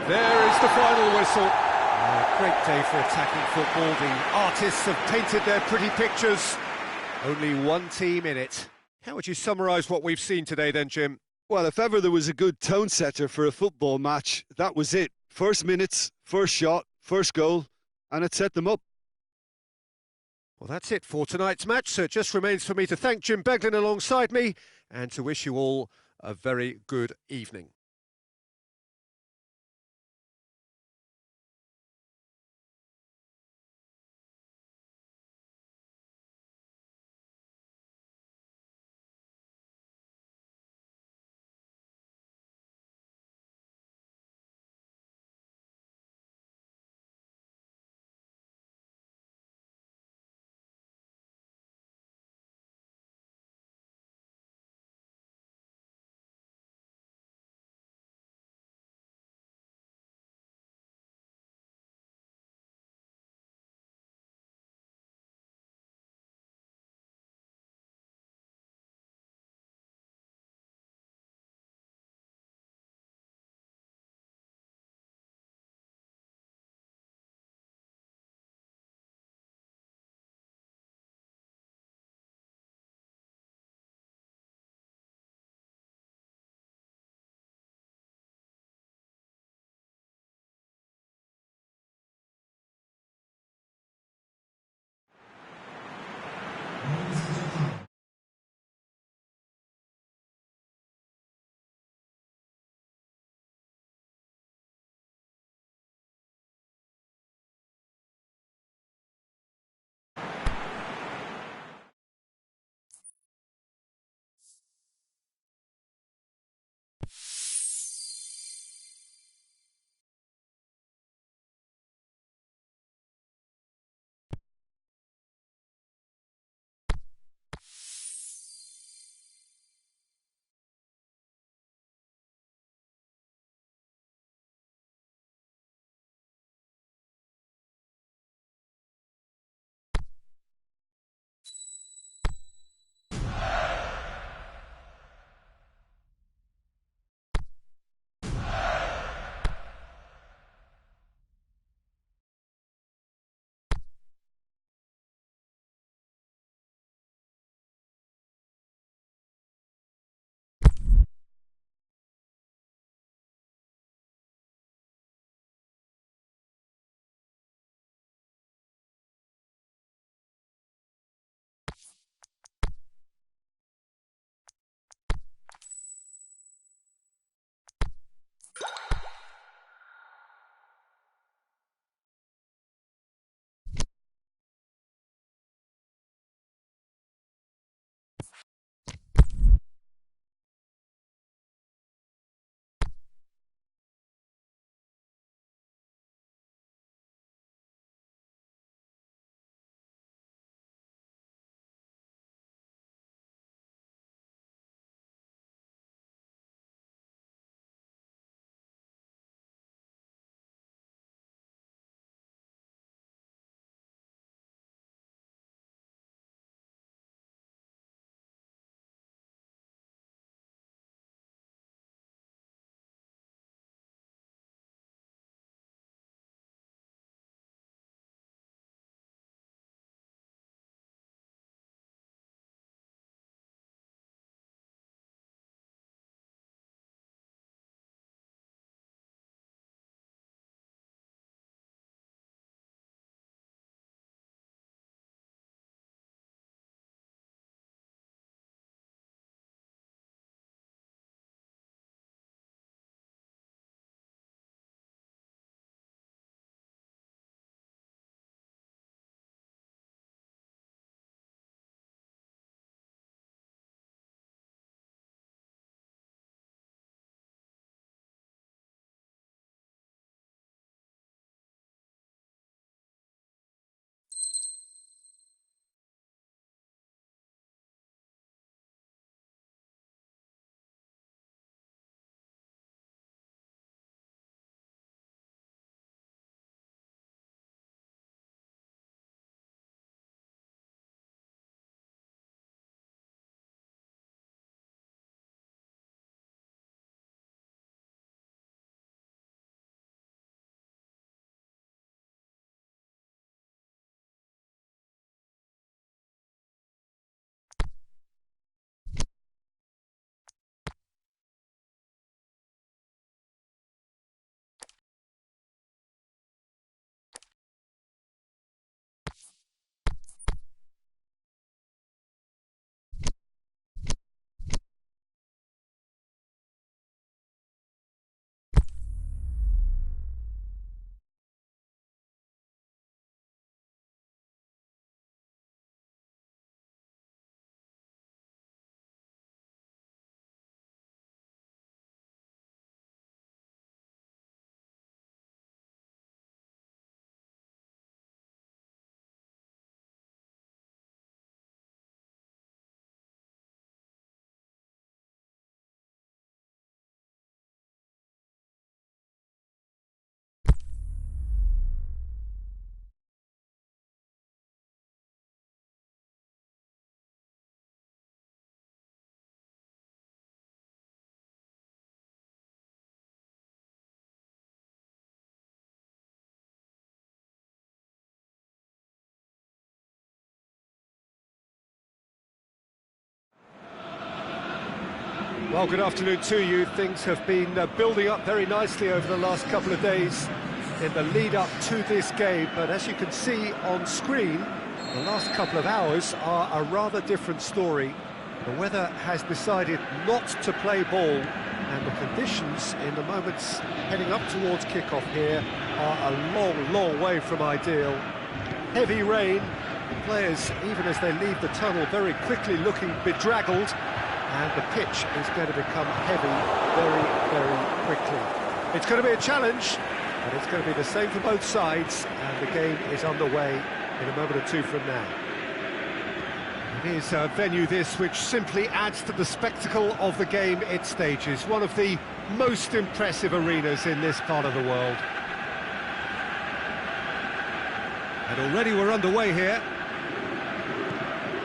There is the final whistle. A great day for attacking football. The artists have painted their pretty pictures. Only one team in it. How would you summarise what we've seen today then, Jim? Well, if ever there was a good tone setter for a football match, that was it. First minutes, first shot, first goal, and it set them up. Well, that's it for tonight's match, so it just remains for me to thank Jim Beglin alongside me and to wish you all a very good evening. Well, good afternoon to you. Things have been building up very nicely over the last couple of days in the lead-up to this game, but as you can see on screen, the last couple of hours are a rather different story. The weather has decided not to play ball, and the conditions in the moments heading up towards kick-off here are a long, long way from ideal. Heavy rain, the players, even as they leave the tunnel, very quickly looking bedraggled, and the pitch is going to become heavy very, very quickly. It's going to be a challenge, but it's going to be the same for both sides, and the game is underway in a moment or two from now. It is a venue this which simply adds to the spectacle of the game it stages, one of the most impressive arenas in this part of the world. And already we're underway here.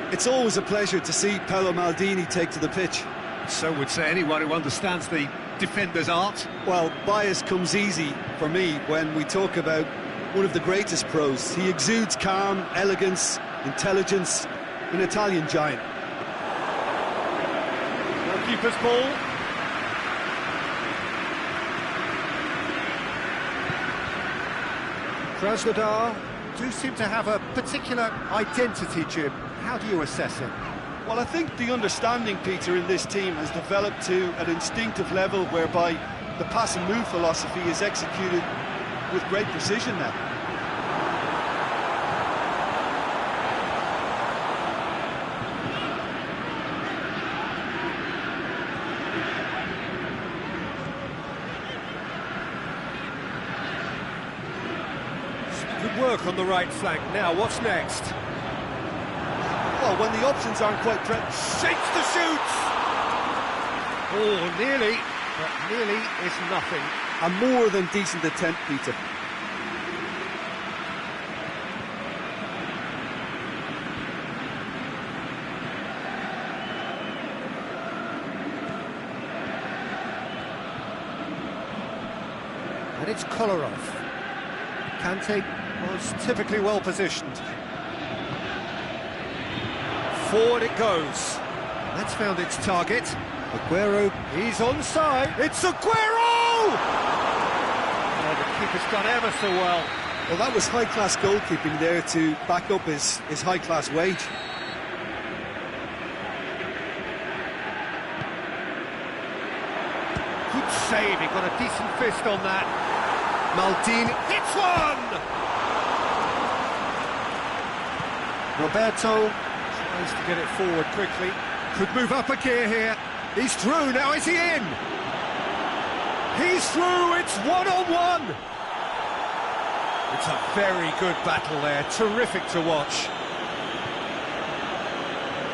It's always a pleasure to see Paolo Maldini take to the pitch. So would say anyone who understands the defender's art. Well, bias comes easy for me when we talk about one of the greatest pros. He exudes calm, elegance, intelligence, an Italian giant. Goalkeeper's ball. Krasnodar do seem to have a particular identity, Jim. How do you assess it? Well, I think the understanding, Peter, in this team has developed to an instinctive level whereby the pass and move philosophy is executed with great precision now. Good work on the right flank. Now, what's next? Well, when the options aren't quite Shakes the shoots! Oh, nearly, but nearly is nothing. A more than decent attempt, Peter. And it's Kolarov. Kante was typically well positioned. Forward it goes. That's found its target. Aguero, he's onside. It's Aguero! Oh, the keeper's done ever so well. Well, that was high-class goalkeeping there to back up his high-class wage. Good save, he got a decent fist on that. Maldini hits one! Roberto tries to get it forward quickly. Could move up a gear here. He's through, now is he in? He's through, it's one-on-one! It's a very good battle there, terrific to watch.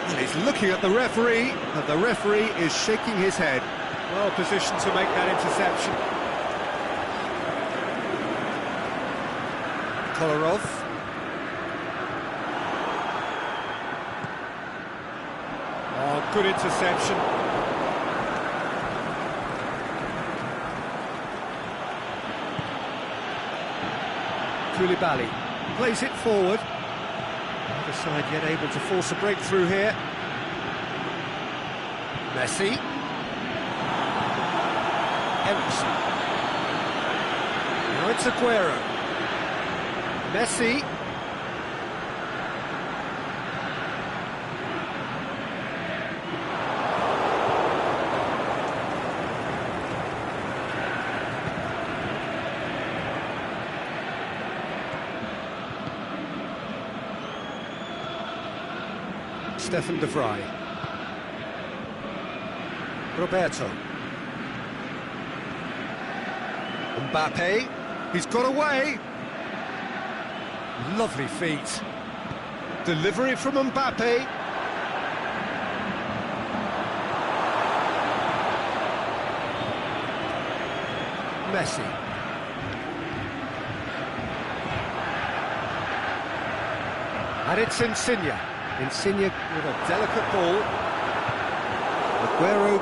And he's looking at the referee, and the referee is shaking his head. Well positioned to make that interception. Kolarov. Oh, good interception. Koulibaly plays it forward. Other side yet able to force a breakthrough here. Messi. Ericsson. Now it's Aguero. Messi. Stefan de Vrij. Roberto. Mbappe. He's got away. Lovely feet. Delivery from Mbappe. Messi. And it's Insigne. Insigne with a delicate ball. Aguero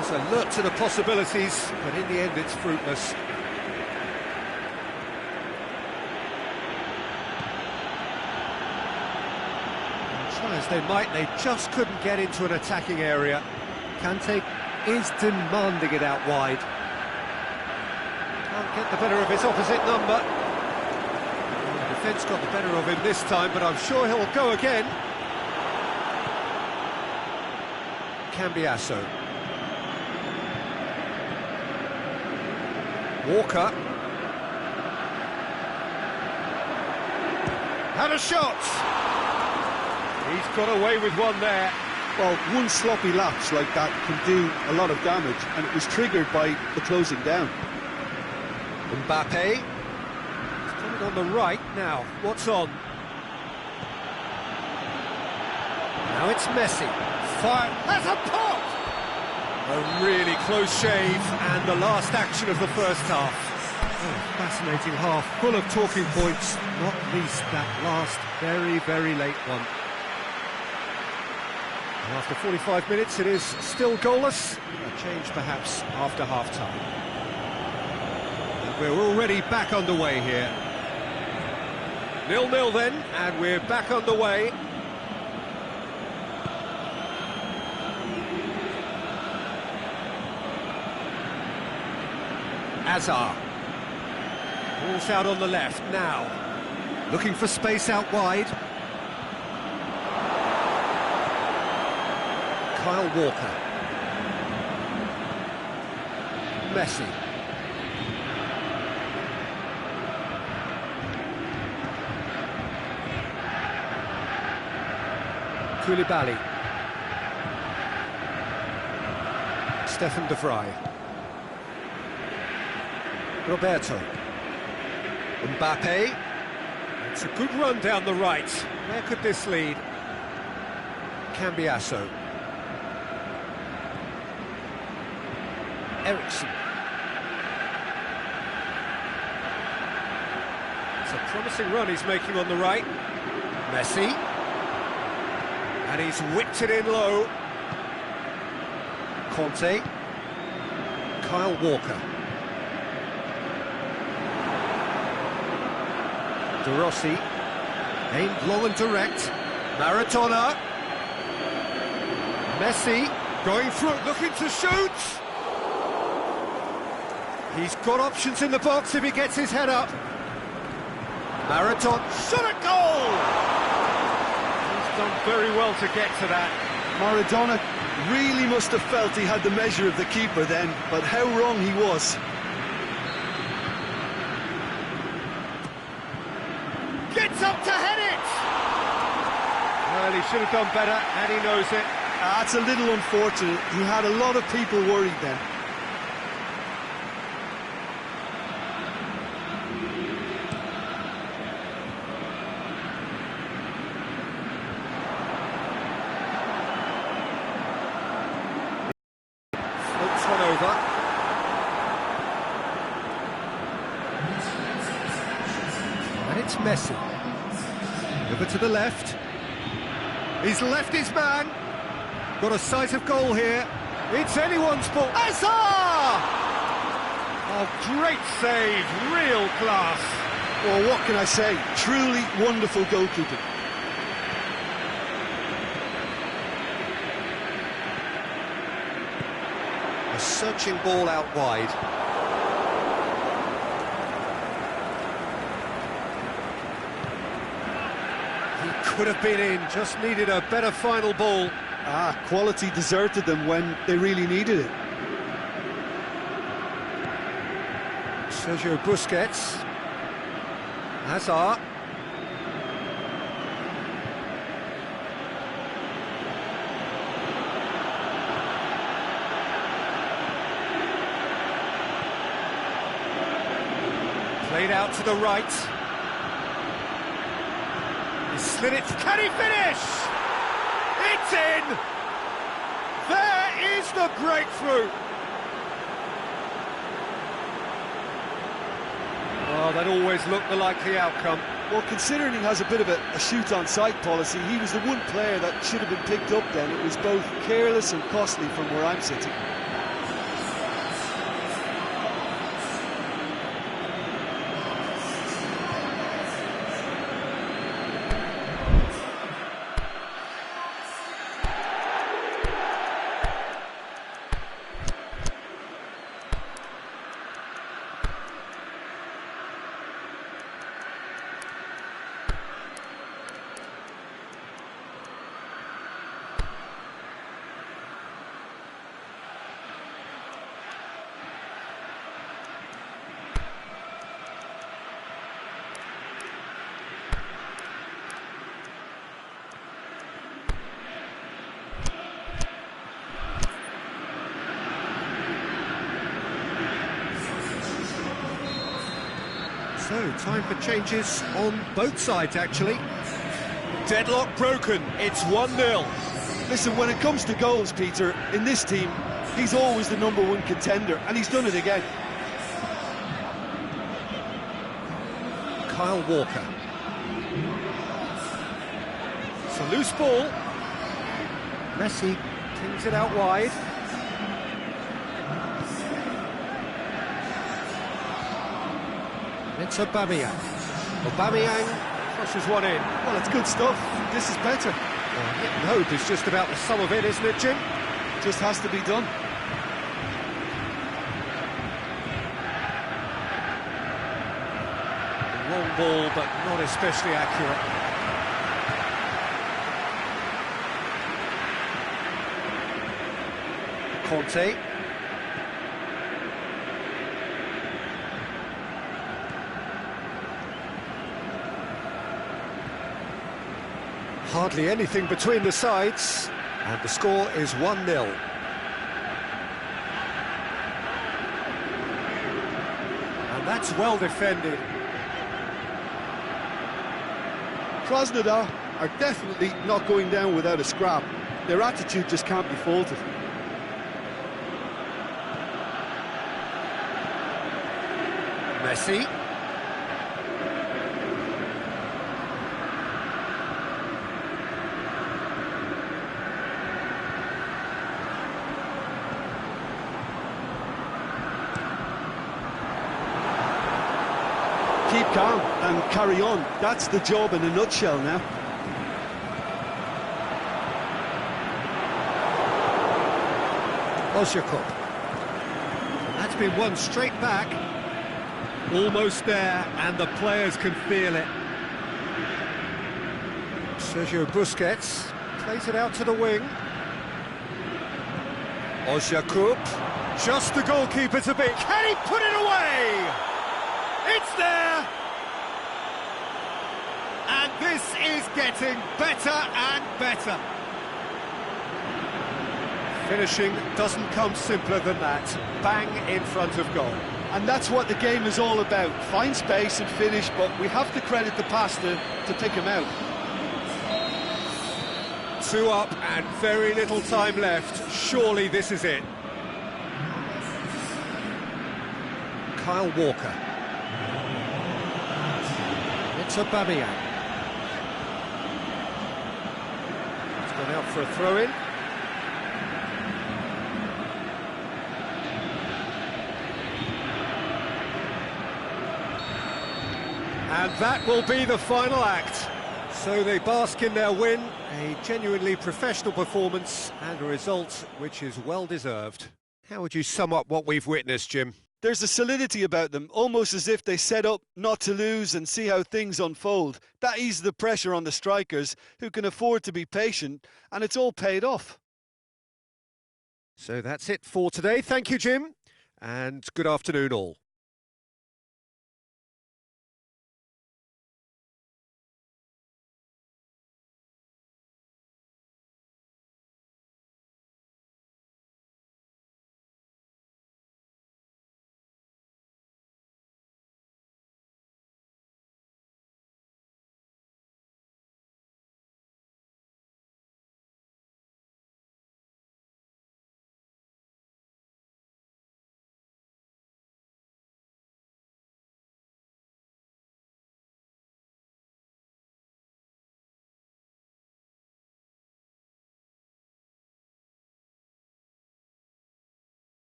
is alert to the possibilities, but in the end it's fruitless. And try as they might, they just couldn't get into an attacking area. Kante is demanding it out wide. Can't get the better of his opposite number. The defence got the better of him this time, but I'm sure he'll go again. Cambiasso. Walker. Had a shot! He's got away with one there. Well, one sloppy lapse like that can do a lot of damage, and it was triggered by the closing down. Mbappe. He's coming on the right now. What's on? Now it's Messi. Fire has a pop! A really close shave, and the last action of the first half. Oh, fascinating half, full of talking points, not least that last very, very late one. And after 45 minutes, it is still goalless. A change perhaps after half-time. And we're already back underway here. 0-0 then, and we're back underway. Azar. Ball's out on the left now. Looking for space out wide. Kyle Walker. Messi. Koulibaly. Stefan de Vrij. Roberto. Mbappe. It's a good run down the right. Where could this lead? Cambiasso. Ericsson. It's a promising run he's making on the right. Messi. And he's whipped it in low. Conte. Kyle Walker. De Rossi, aimed long and direct. Maradona. Messi, going through, looking to shoot. He's got options in the box if he gets his head up. Maradona, shot at goal! He's done very well to get to that. Maradona really must have felt he had the measure of the keeper then, but how wrong he was. Gets up to head it! Well, he should have done better, and he knows it. That's a little unfortunate. He had a lot of people worried then. Floats one over. And it's Messi. Over to the left. He's left his man. Got a sight of goal here. It's anyone's ball. Azar! Oh, great save. Real class. Well, what can I say? Truly wonderful goalkeeping. A searching ball out wide. Could have been in, just needed a better final ball. Quality deserted them when they really needed it. Sergio Busquets. Hazard. Played out to the right. Slid it, can he finish? It's in! There is the breakthrough! Oh, that always looked the likely outcome. Well, considering he has a bit of a shoot-on-sight policy, he was the one player that should have been picked up then. It was both careless and costly from where I'm sitting. So, time for changes on both sides, actually. Deadlock broken, it's 1-0. Listen, when it comes to goals, Peter, in this team, he's always the #1 contender, and he's done it again. Kyle Walker. It's a loose ball. Messi tings it out wide. It's Aubameyang. Aubameyang crosses one in. Well, it's good stuff. This is better. Hitting hope is just about the sum of it, isn't it, Jim? Just has to be done. Long ball, but not especially accurate. Conte. Hardly anything between the sides, and the score is 1-0. And that's well defended. Krasnodar are definitely not going down without a scrap. Their attitude just can't be faulted. Messi. Keep calm and carry on. That's the job in a nutshell now. Osjakov. That's been won straight back. Almost there, and the players can feel it. Sergio Busquets plays it out to the wing. Osjakov. Just the goalkeeper to beat. Can he put it away? It's there! And this is getting better and better. Finishing doesn't come simpler than that. Bang in front of goal. And that's what the game is all about. Find space and finish, but we have to credit the pass to pick him out. 2 up and very little time left. Surely this is it. Kyle Walker. It's Aubameyang. It's gone out for a throw-in. And that will be the final act. So they bask in their win, a genuinely professional performance and a result which is well deserved. How would you sum up what we've witnessed, Jim? There's a solidity about them, almost as if they set up not to lose and see how things unfold. That eases the pressure on the strikers, who can afford to be patient, and it's all paid off. So that's it for today. Thank you, Jim, and good afternoon all.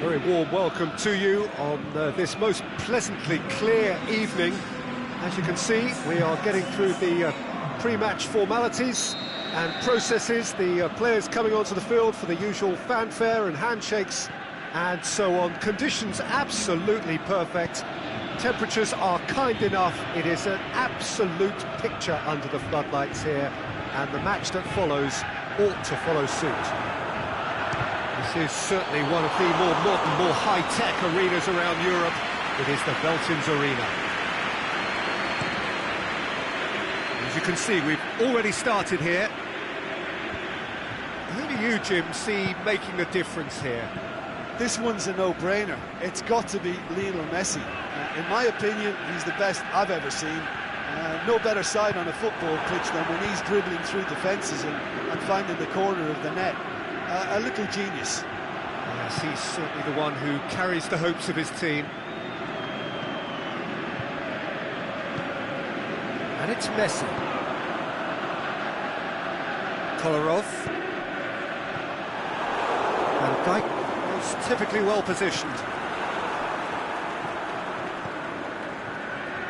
Very warm welcome to you on this most pleasantly clear evening. As you can see, we are getting through the pre-match formalities and processes, the players coming onto the field for the usual fanfare and handshakes and so on. Conditions absolutely perfect. Temperatures are kind enough. It is an absolute picture under the floodlights here, and the match that follows ought to follow suit. This is certainly one of the more modern, more high-tech arenas around Europe. It is the Veltins Arena. As you can see, we've already started here. Who do you, Jim, see making the difference here? This one's a no-brainer. It's got to be Lionel Messi. In my opinion, he's the best I've ever seen. No better side on a football pitch than when he's dribbling through defences and finding the corner of the net. A little genius. Yes, he's certainly the one who carries the hopes of his team. And it's Messi. Kolarov. Van Dijk was typically well positioned.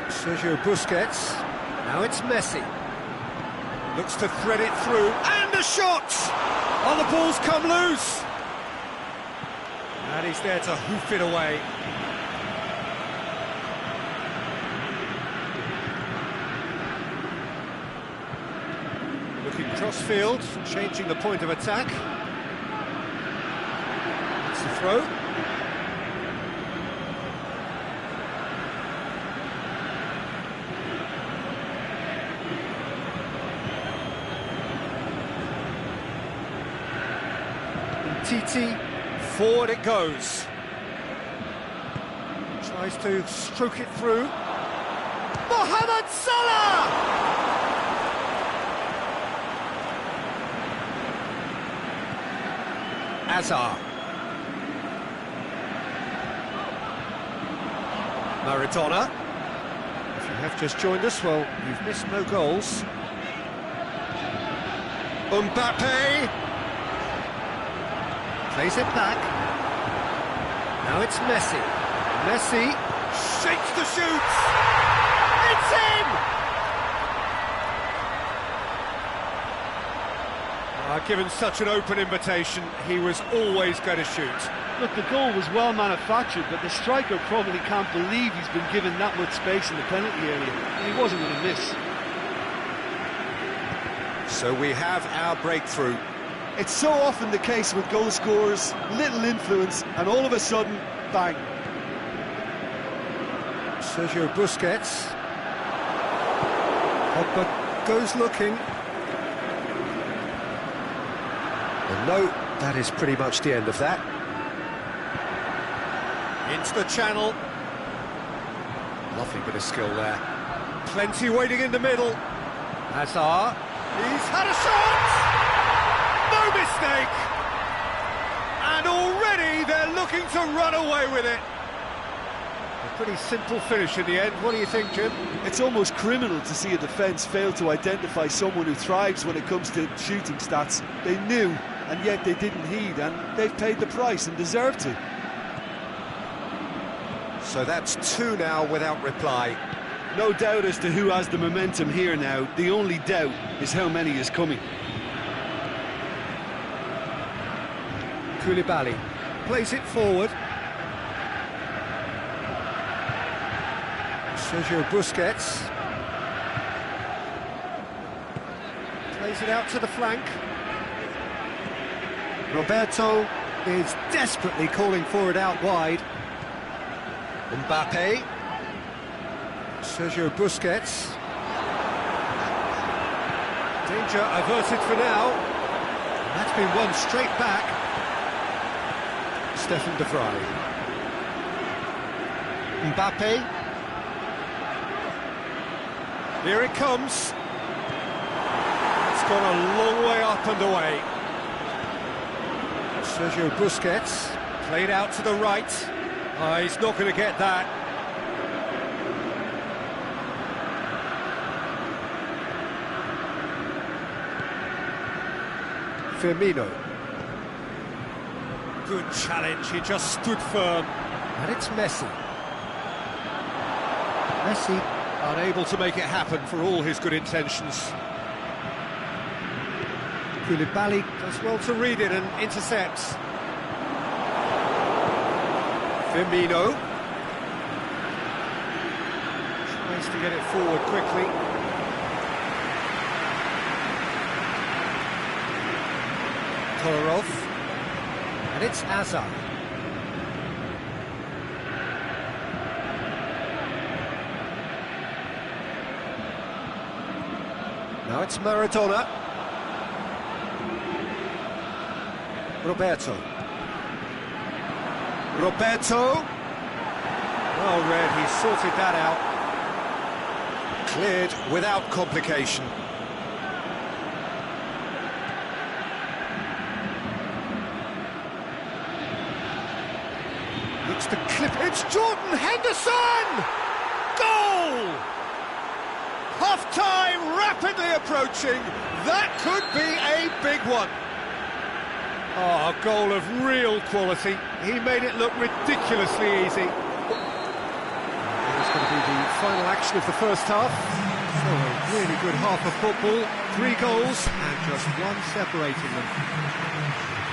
Sergio Busquets. Now it's Messi. Looks to thread it through, and a shot! Oh, the ball's come loose! And he's there to hoof it away. Looking cross-field, changing the point of attack. It's the throw. Titi, forward it goes. Tries to stroke it through. Mohamed Salah! Azar. Maradona. If you have just joined us, well, you've missed no goals. Mbappe. Plays it back. Now it's Messi. Messi shakes the shoots. It's him! Given such an open invitation, he was always going to shoot. Look, the goal was well manufactured, but the striker probably can't believe he's been given that much space in the penalty area, and he wasn't going to miss. So we have our breakthrough. It's so often the case with goal scorers, little influence, and all of a sudden, bang. Sergio Busquets. Pogba goes looking. And no, that is pretty much the end of that. Into the channel. Lovely bit of skill there. Plenty waiting in the middle. Hazard. He's had a shot! No mistake! And already they're looking to run away with it. A pretty simple finish in the end. What do you think, Jim? It's almost criminal to see a defence fail to identify someone who thrives when it comes to shooting stats. They knew, and yet they didn't heed, and they've paid the price and deserve to. So that's 2 now without reply. No doubt as to who has the momentum here now. The only doubt is how many is coming. Koulibaly plays it forward. Sergio Busquets plays it out to the flank. Roberto is desperately calling for it out wide. Mbappe. Sergio Busquets. Danger averted for now. That's been won straight back. Stefan de Vrij. Mbappe. Here it comes. It's gone a long way up and away. Sergio Busquets. Played out to the right. He's not going to get that. Firmino. Good challenge, he just stood firm. And it's Messi. Messi unable to make it happen for all his good intentions. Koulibaly does well to read it and intercepts. Firmino. Tries to get it forward quickly. Kolarov. And it's Hazard. Now it's Maradona. Roberto. Well read, he sorted that out. Cleared without complication. Looks to clip. It's Jordan Henderson! Goal! Half-time rapidly approaching. That could be a big one. Oh, a goal of real quality. He made it look ridiculously easy. It's going to be the final action of the first half. So a really good half of football. 3 goals and just one separating them.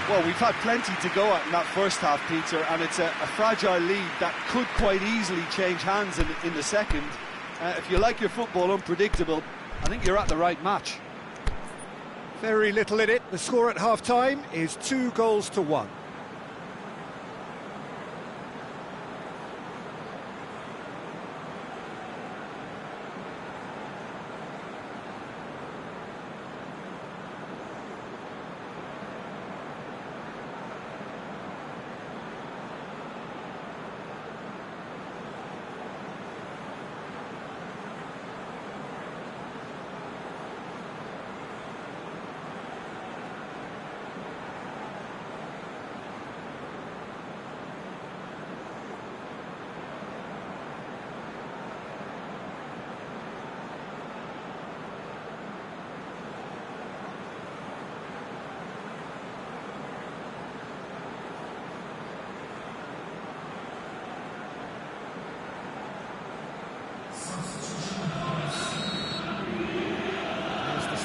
Well, we've had plenty to go at in that first half, Peter, and it's a fragile lead that could quite easily change hands in the second. If you like your football unpredictable, I think you're at the right match. Very little in it. The score at half-time is 2-1.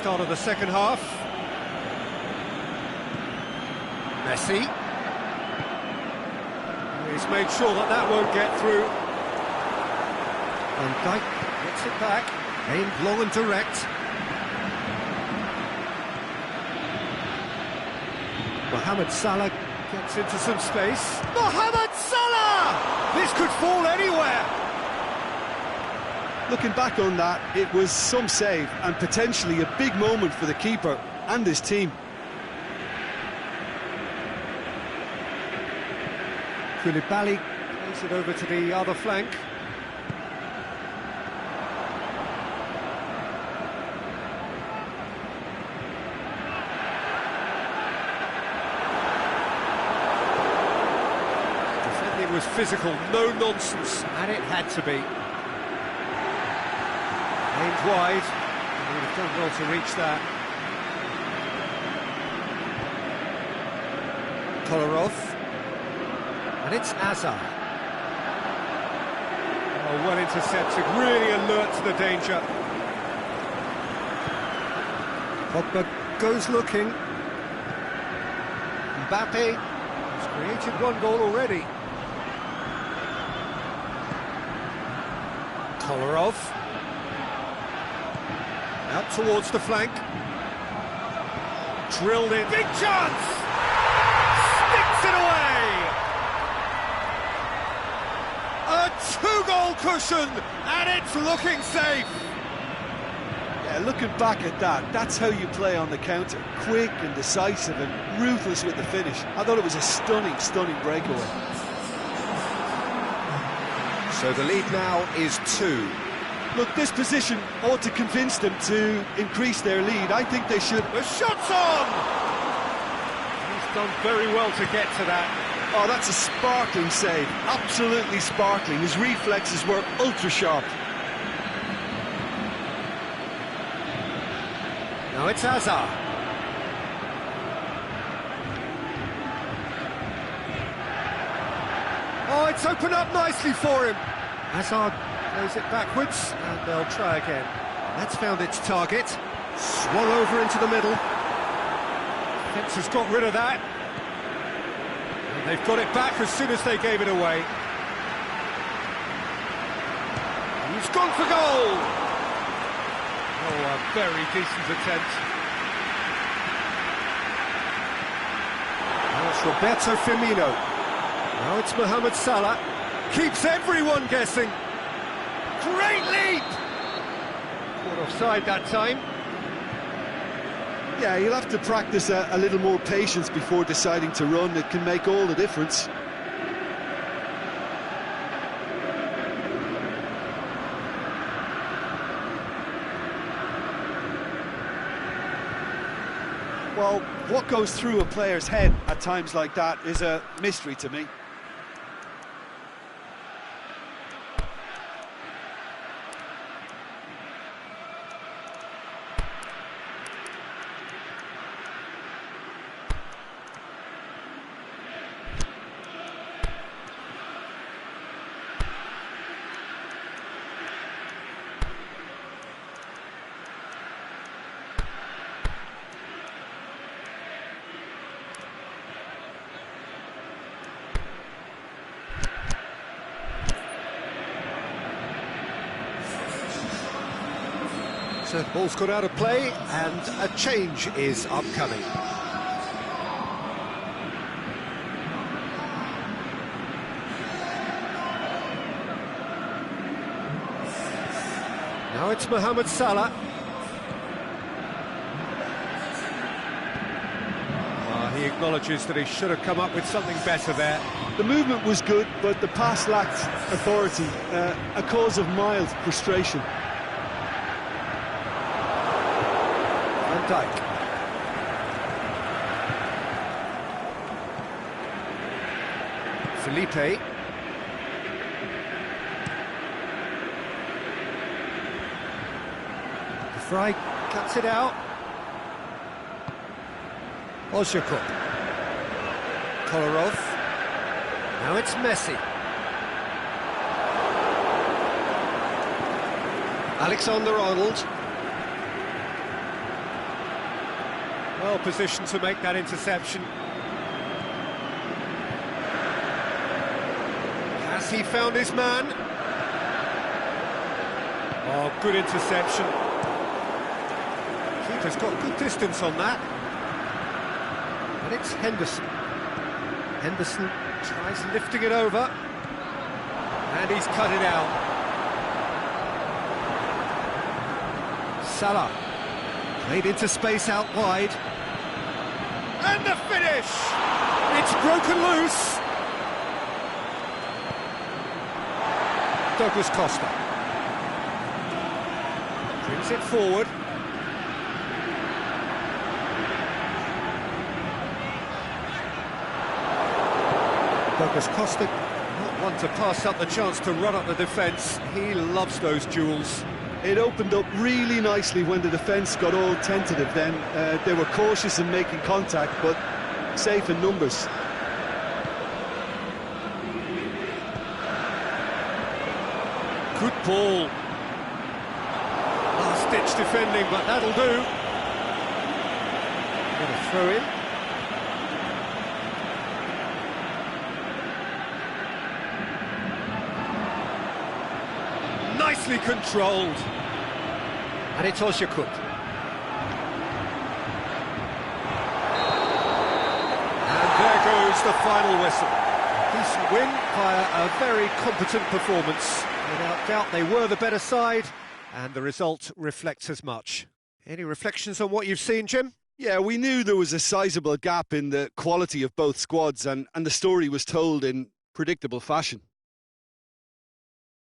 Start of the second half. Messi. He's made sure that won't get through. Van Dijk gets it back, aimed long and direct. Mohamed Salah gets into some space. Mohamed Salah! This could fall anywhere. Looking back on that, it was some save and potentially a big moment for the keeper and his team. Koulibaly plays it over to the other flank. Defending was physical, no nonsense, and it had to be. Aimed wide, and he would have done well to reach that. Kolarov, and it's Azar. Oh, well intercepted, really alert to the danger. Pogba goes looking. Mbappe has created 1 goal already. Kolarov. Out towards the flank. Drilled in. Big chance! Sticks it away! A 2-goal cushion, and it's looking safe. Yeah, looking back at that, that's how you play on the counter. Quick and decisive and ruthless with the finish. I thought it was a stunning, stunning breakaway. So the lead now is 2. Look, this position ought to convince them to increase their lead. I think they should. The shot's on! He's done very well to get to that. Oh, that's a sparkling save. Absolutely sparkling. His reflexes were ultra-sharp. Now it's Azar. Oh, it's opened up nicely for him. Hazard plays it backwards, and they'll try again. That's found its target. Swung over into the middle. Defence has got rid of that. And they've got it back as soon as they gave it away. He's gone for goal! Oh, a very decent attempt. Now it's Roberto Firmino. Now it's Mohamed Salah. Keeps everyone guessing. Great leap! Caught offside that time. Yeah, you'll have to practice a little more patience before deciding to run. It can make all the difference. Well, what goes through a player's head at times like that is a mystery to me. So ball's got out of play, and a change is upcoming. Now it's Mohamed Salah. He acknowledges that he should have come up with something better there. The movement was good, but the pass lacked authority, a cause of mild frustration. Van Dijk. Felipe. De Vrij cuts it out. Ozhakov. Kolarov. Now it's Messi. Alexander-Arnold. Well positioned to make that interception. Has he found his man? Oh, good interception. Keeper's got good distance on that. And it's Henderson. Henderson tries lifting it over. And he's cut it out. Salah. Played into space out wide. And the finish! It's broken loose. Douglas Costa. Brings it forward. Douglas Costa, not one to pass up the chance to run up the defence. He loves those duels. It opened up really nicely when the defence got all tentative then. They were cautious in making contact, but safe in numbers. Good ball. Last-ditch defending, but that'll do. Got a throw in. Nicely controlled. And it's Ozhakov. And there goes the final whistle. Decent win via a very competent performance. Without doubt, they were the better side, and the result reflects as much. Any reflections on what you've seen, Jim? Yeah, we knew there was a sizable gap in the quality of both squads, and the story was told in predictable fashion.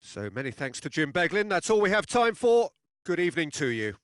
So many thanks to Jim Beglin. That's all we have time for. Good evening to you.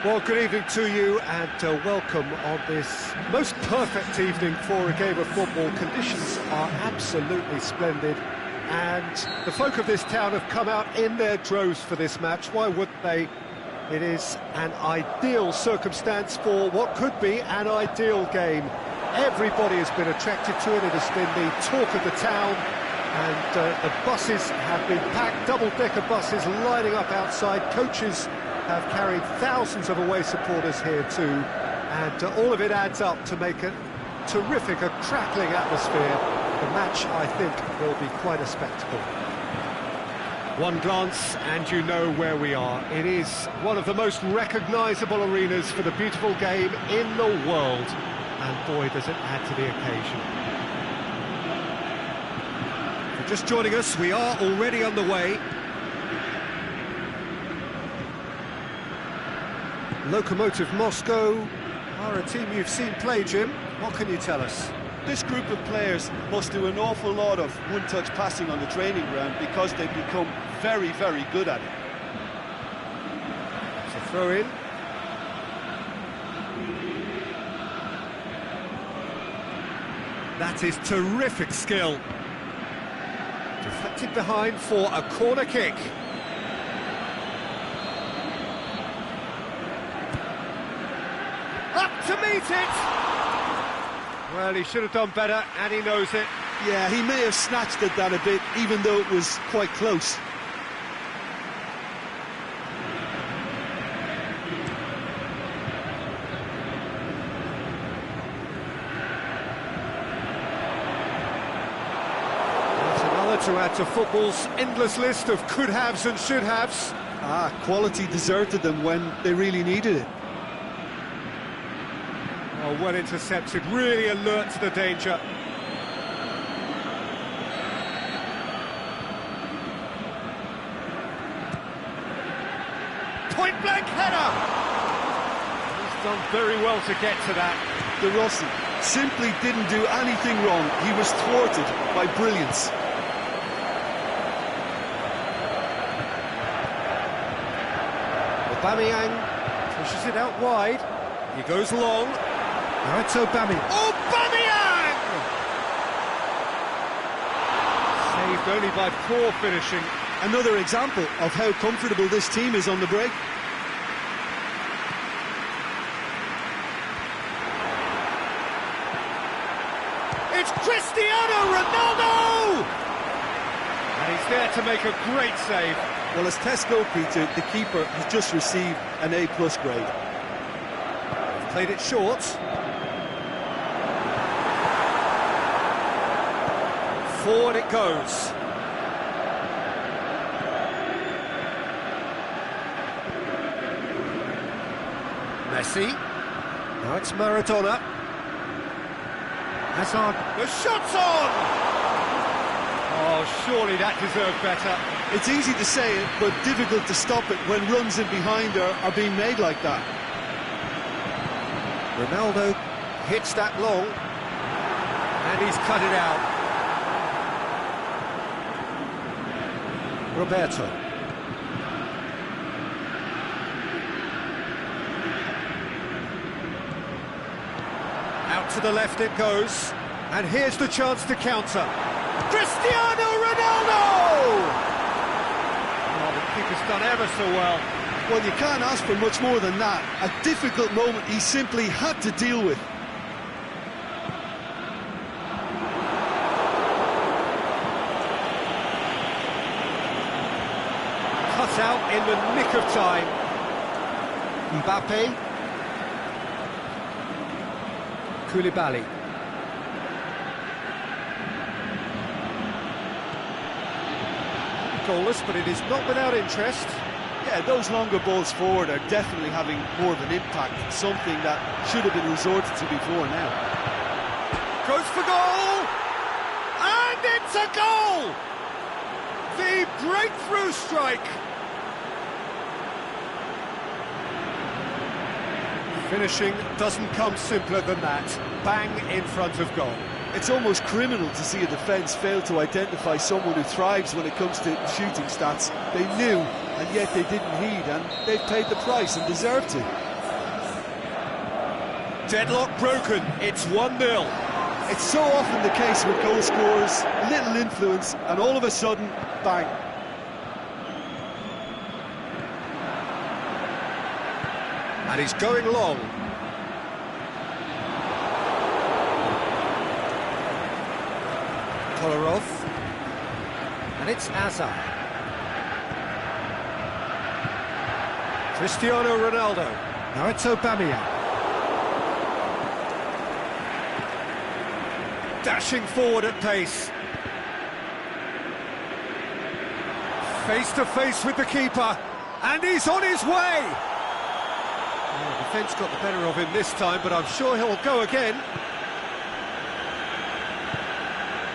Well, good evening to you and welcome on this most perfect evening for a game of football. Conditions are absolutely splendid and the folk of this town have come out in their droves for this match. Why wouldn't they? It is an ideal circumstance for what could be an ideal game. Everybody has been attracted to it. It has been the talk of the town and the buses have been packed, double-decker buses lining up outside. Coaches have carried thousands of away supporters here too, and all of it adds up to make a terrific, a crackling atmosphere. The match, I think, will be quite a spectacle. One glance and you know where we are. It is one of the most recognisable arenas for the beautiful game in the world, and boy does it add to the occasion. If you're just joining us, we are already on the way. Lokomotiv Moscow are a team you've seen play, Jim. What can you tell us? This group of players must do an awful lot of one-touch passing on the training ground because they've become very, very good at it. It's a throw in. That is terrific skill. Deflected behind for a corner kick. To meet it! Well, he should have done better, and he knows it. Yeah, he may have snatched at that a bit, even though it was quite close. That's another to add to football's endless list of could-haves and should-haves. Quality deserted them when they really needed it. Oh, well intercepted, really alert to the danger. Point-blank header! He's done very well to get to that. The Rossi simply didn't do anything wrong. He was thwarted by brilliance. Aubameyang pushes it out wide. He goes long. Now it's Aubameyang. Aubameyang! Saved only by poor finishing. Another example of how comfortable this team is on the break. It's Cristiano Ronaldo! And he's there to make a great save. Well, as tests go, Peter, the keeper has just received an A+ grade. Played it short. Forward it goes. Messi. Now it's Maradona. Hazard. The shot's on! Oh, surely that deserved better. It's easy to say it, but difficult to stop it when runs in behind are being made like that. Ronaldo hits that long, and he's cut it out. Roberto. Out to the left it goes, and here's the chance to counter. Cristiano Ronaldo! Oh, the keeper's done ever so well. Well, you can't ask for much more than that. A difficult moment he simply had to deal with. Cut out in the nick of time. Mbappe. Koulibaly. Goalless, but it is not without interest. Yeah, those longer balls forward are definitely having more of an impact, something that should have been resorted to before now. Goes for goal! And it's a goal! The breakthrough strike! Finishing doesn't come simpler than that. Bang in front of goal. It's almost criminal to see a defence fail to identify someone who thrives when it comes to shooting stats. They knew, and yet they didn't heed, and they've paid the price and deserve to. Deadlock broken, it's 1-0. It's so often the case with goal scorers, a little influence, and all of a sudden, bang. And he's going long. Kolarov. And it's Azar. Cristiano Ronaldo. Now it's Aubameyang. Dashing forward at pace. Face to face with the keeper. And he's on his way! Oh, the defence got the better of him this time, but I'm sure he'll go again.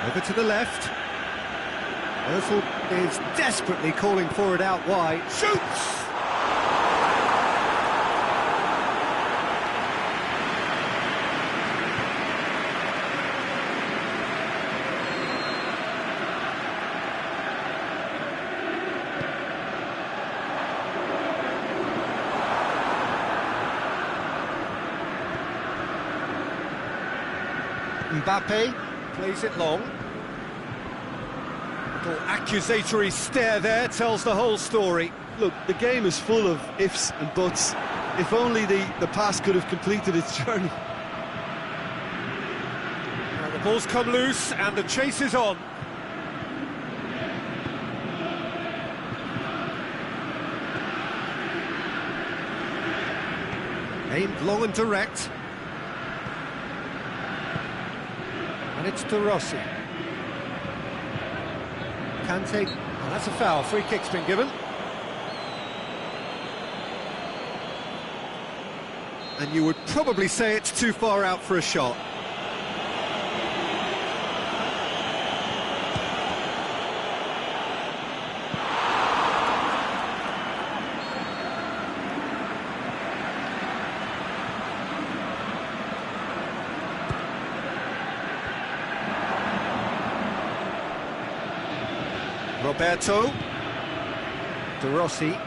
Over to the left. Ozil is desperately calling for it out wide. Shoots! Mbappe plays it long. Little accusatory stare there tells the whole story. Look, the game is full of ifs and buts. If only the pass could have completed its journey. Now the ball's come loose and the chase is on. Aimed long and direct. And it's De Rossi. Kante, oh, that's a foul, free kick's been given. And you would probably say it's too far out for a shot. Roberto. De Rossi.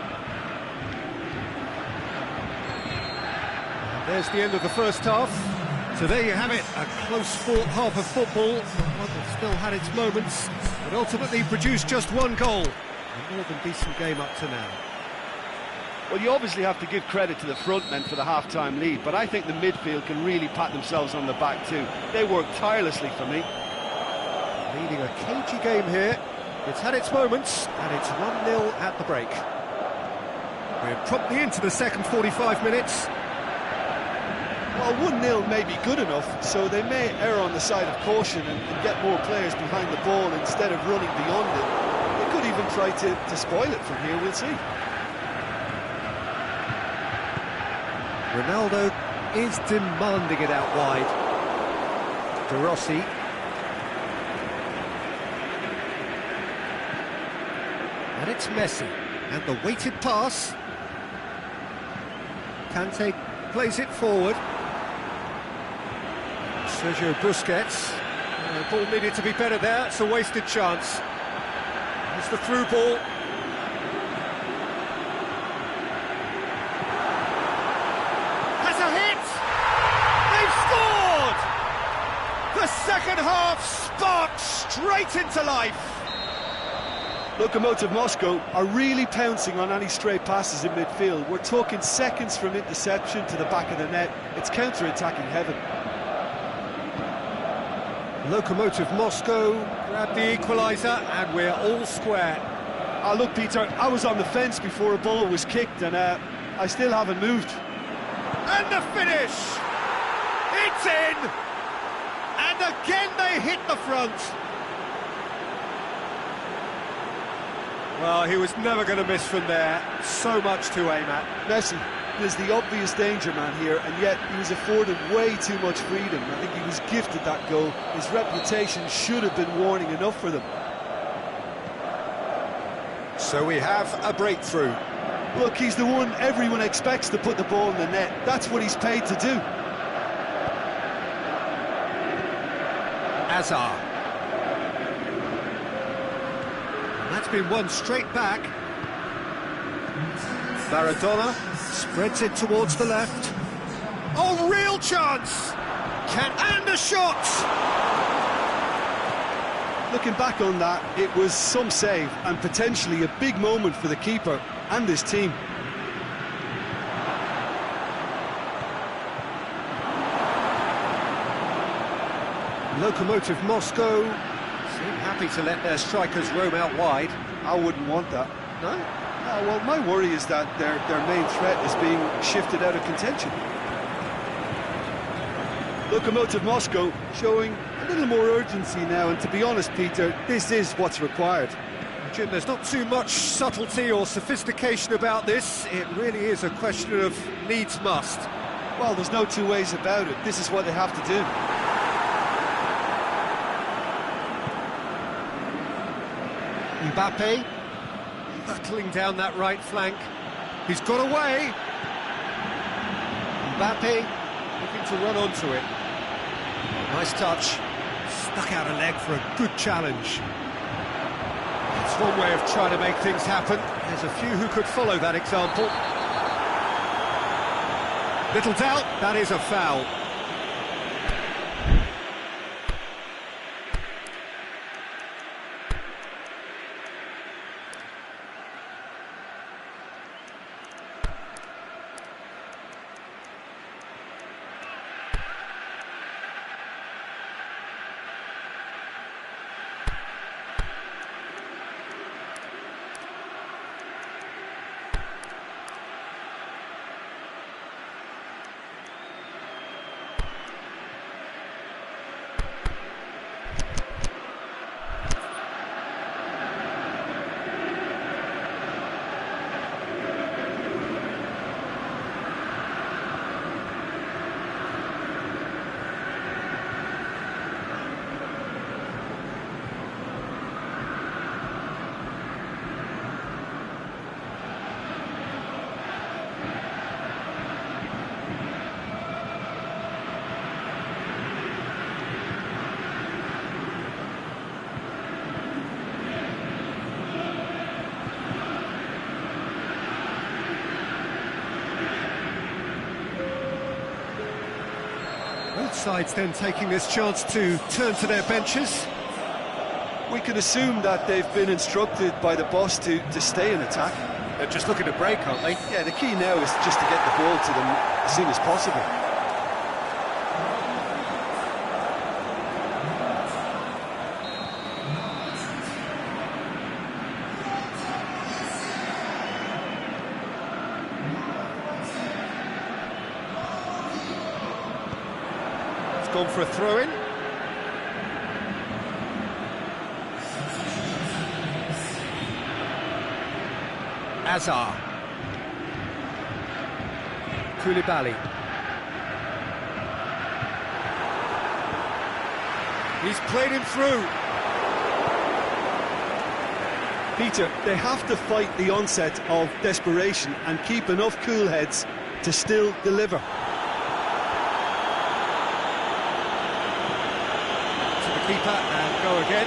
There's the end of the first half. So there you have it, a close-fought half of football, one that still had its moments, but ultimately produced just one goal. A more than decent game up to now. Well, you obviously have to give credit to the front men for the half-time lead, but I think the midfield can really pat themselves on the back too. They worked tirelessly for me. Leading a cagey game here. It's had its moments, and it's 1-0 at the break. We're promptly into the second 45 minutes. Well, 1-0 may be good enough, so they may err on the side of caution and get more players behind the ball instead of running beyond it. They could even try to spoil it from here, we'll see. Ronaldo is demanding it out wide. De Rossi. And it's Messi. And the weighted pass. Kante plays it forward. Sergio Busquets. The ball needed to be better there. It's a wasted chance. It's the through ball. Has a hit! They've scored! The second half sparks straight into life. Lokomotiv Moscow are really pouncing on any stray passes in midfield. We're talking seconds from interception to the back of the net. It's counter-attacking heaven. Lokomotiv Moscow grabbed the equaliser and we're all square. Look, Peter, I was on the fence before a ball was kicked and I still haven't moved. And the finish! It's in! And again they hit the front. Well, he was never going to miss from there. So much to aim at. Messi is the obvious danger man here, and yet he was afforded way too much freedom. I think he was gifted that goal. His reputation should have been warning enough for them. So we have a breakthrough. Look, he's the one everyone expects to put the ball in the net. That's what he's paid to do. Azar. That's been won straight back. Maradona spreads it towards the left. Oh, real Real chance! And a shot! Looking back on that, it was some save and potentially a big moment for the keeper and his team. Lokomotiv Moscow seem happy to let their strikers roam out wide. I wouldn't want that. No? Well, my worry is that their main threat is being shifted out of contention. Lokomotiv Moscow showing a little more urgency now, and to be honest, Peter, this is what's required. Jim, there's not too much subtlety or sophistication about this. It really is a question of needs must. Well, there's no two ways about it. This is what they have to do. Mbappe battling down that right flank. He's got away. Mbappe looking to run onto it. Nice touch. Stuck out a leg for a good challenge. It's one way of trying to make things happen. There's a few who could follow that example. Little doubt, that is a foul. Both sides then taking this chance to turn to their benches. We can assume that they've been instructed by the boss to stay in attack. They're just looking to break, aren't they? Yeah, the key now is just to get the ball to them as soon as possible. Gone for a throw-in. Azar. Koulibaly. He's played him through. Peter, they have to fight the onset of desperation and keep enough cool heads to still deliver. Keeper and go again.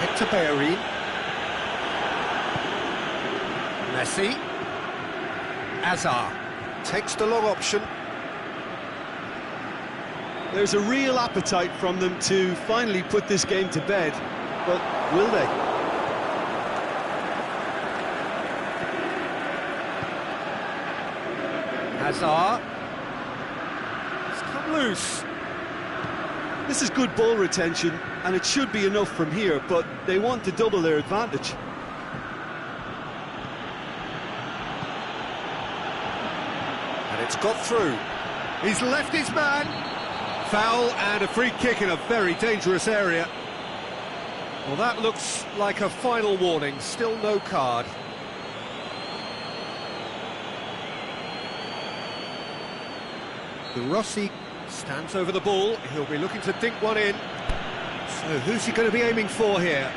Hector Bellerin. Messi. Azar takes the long option. There's a real appetite from them to finally put this game to bed, but will they? Azar. Loose. This is good ball retention, and it should be enough from here, but they want to double their advantage. And it's got through. He's left his man. Foul and a free kick in a very dangerous area. Well, that looks like a final warning. Still no card. The Rossi stands over the ball. He'll be looking to dink one in. So who's he going to be aiming for here?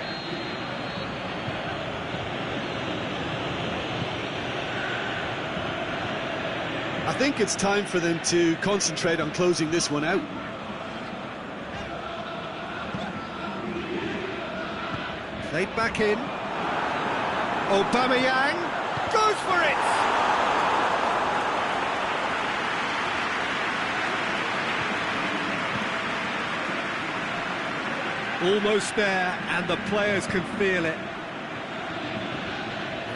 I think it's time for them to concentrate on closing this one out. Played back in. Aubameyang goes for it! Almost there, and the players can feel it.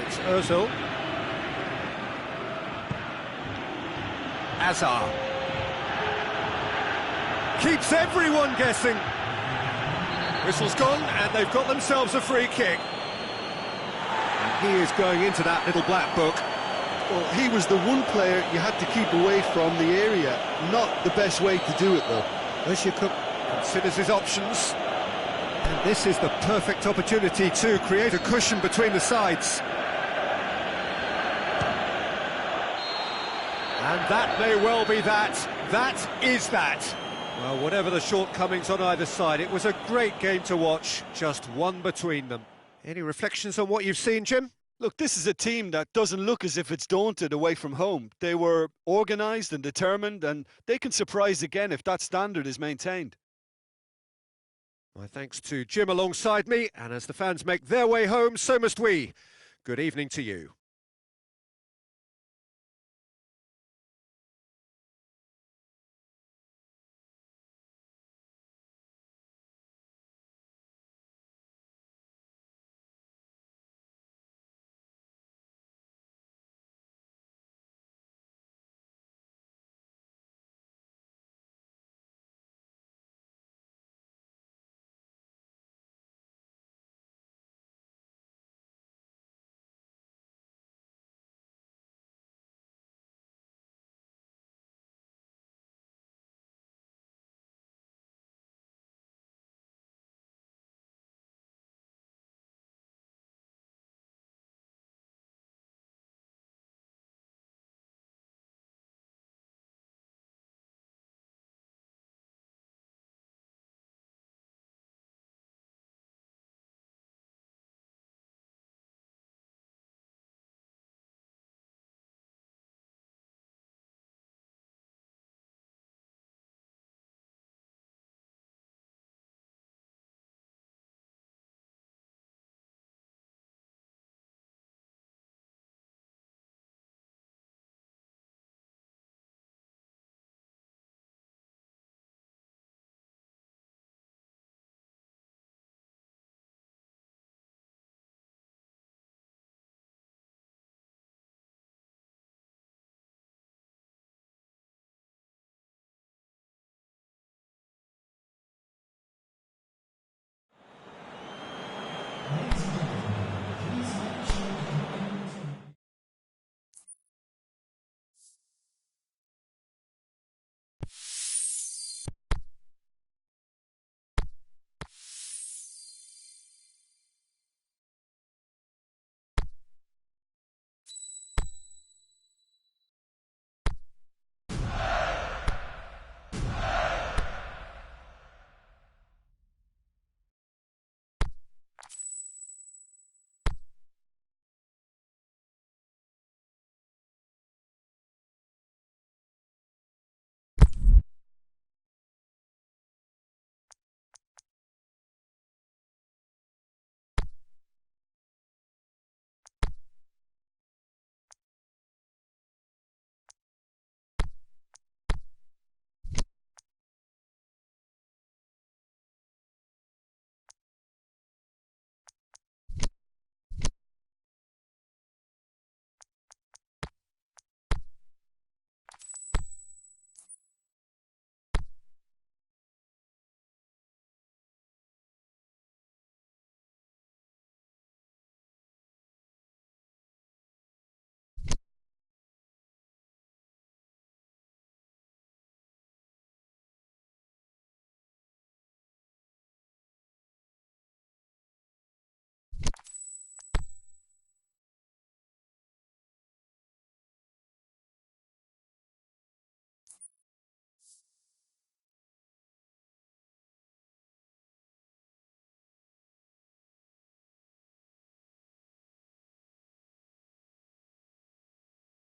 It's Ozil. Azar. Keeps everyone guessing. Whistle's gone, and they've got themselves a free kick. And he is going into that little black book. Well, he was the one player you had to keep away from the area. Not the best way to do it, though. Cook considers his options. And this is the perfect opportunity to create a cushion between the sides. And that may well be that. That is that. Well, whatever the shortcomings on either side, it was a great game to watch, just one between them. Any reflections on what you've seen, Jim? Look, this is a team that doesn't look as if it's daunted away from home. They were organised and determined, and they can surprise again if that standard is maintained. My thanks to Jim alongside me, and as the fans make their way home, so must we. Good evening to you.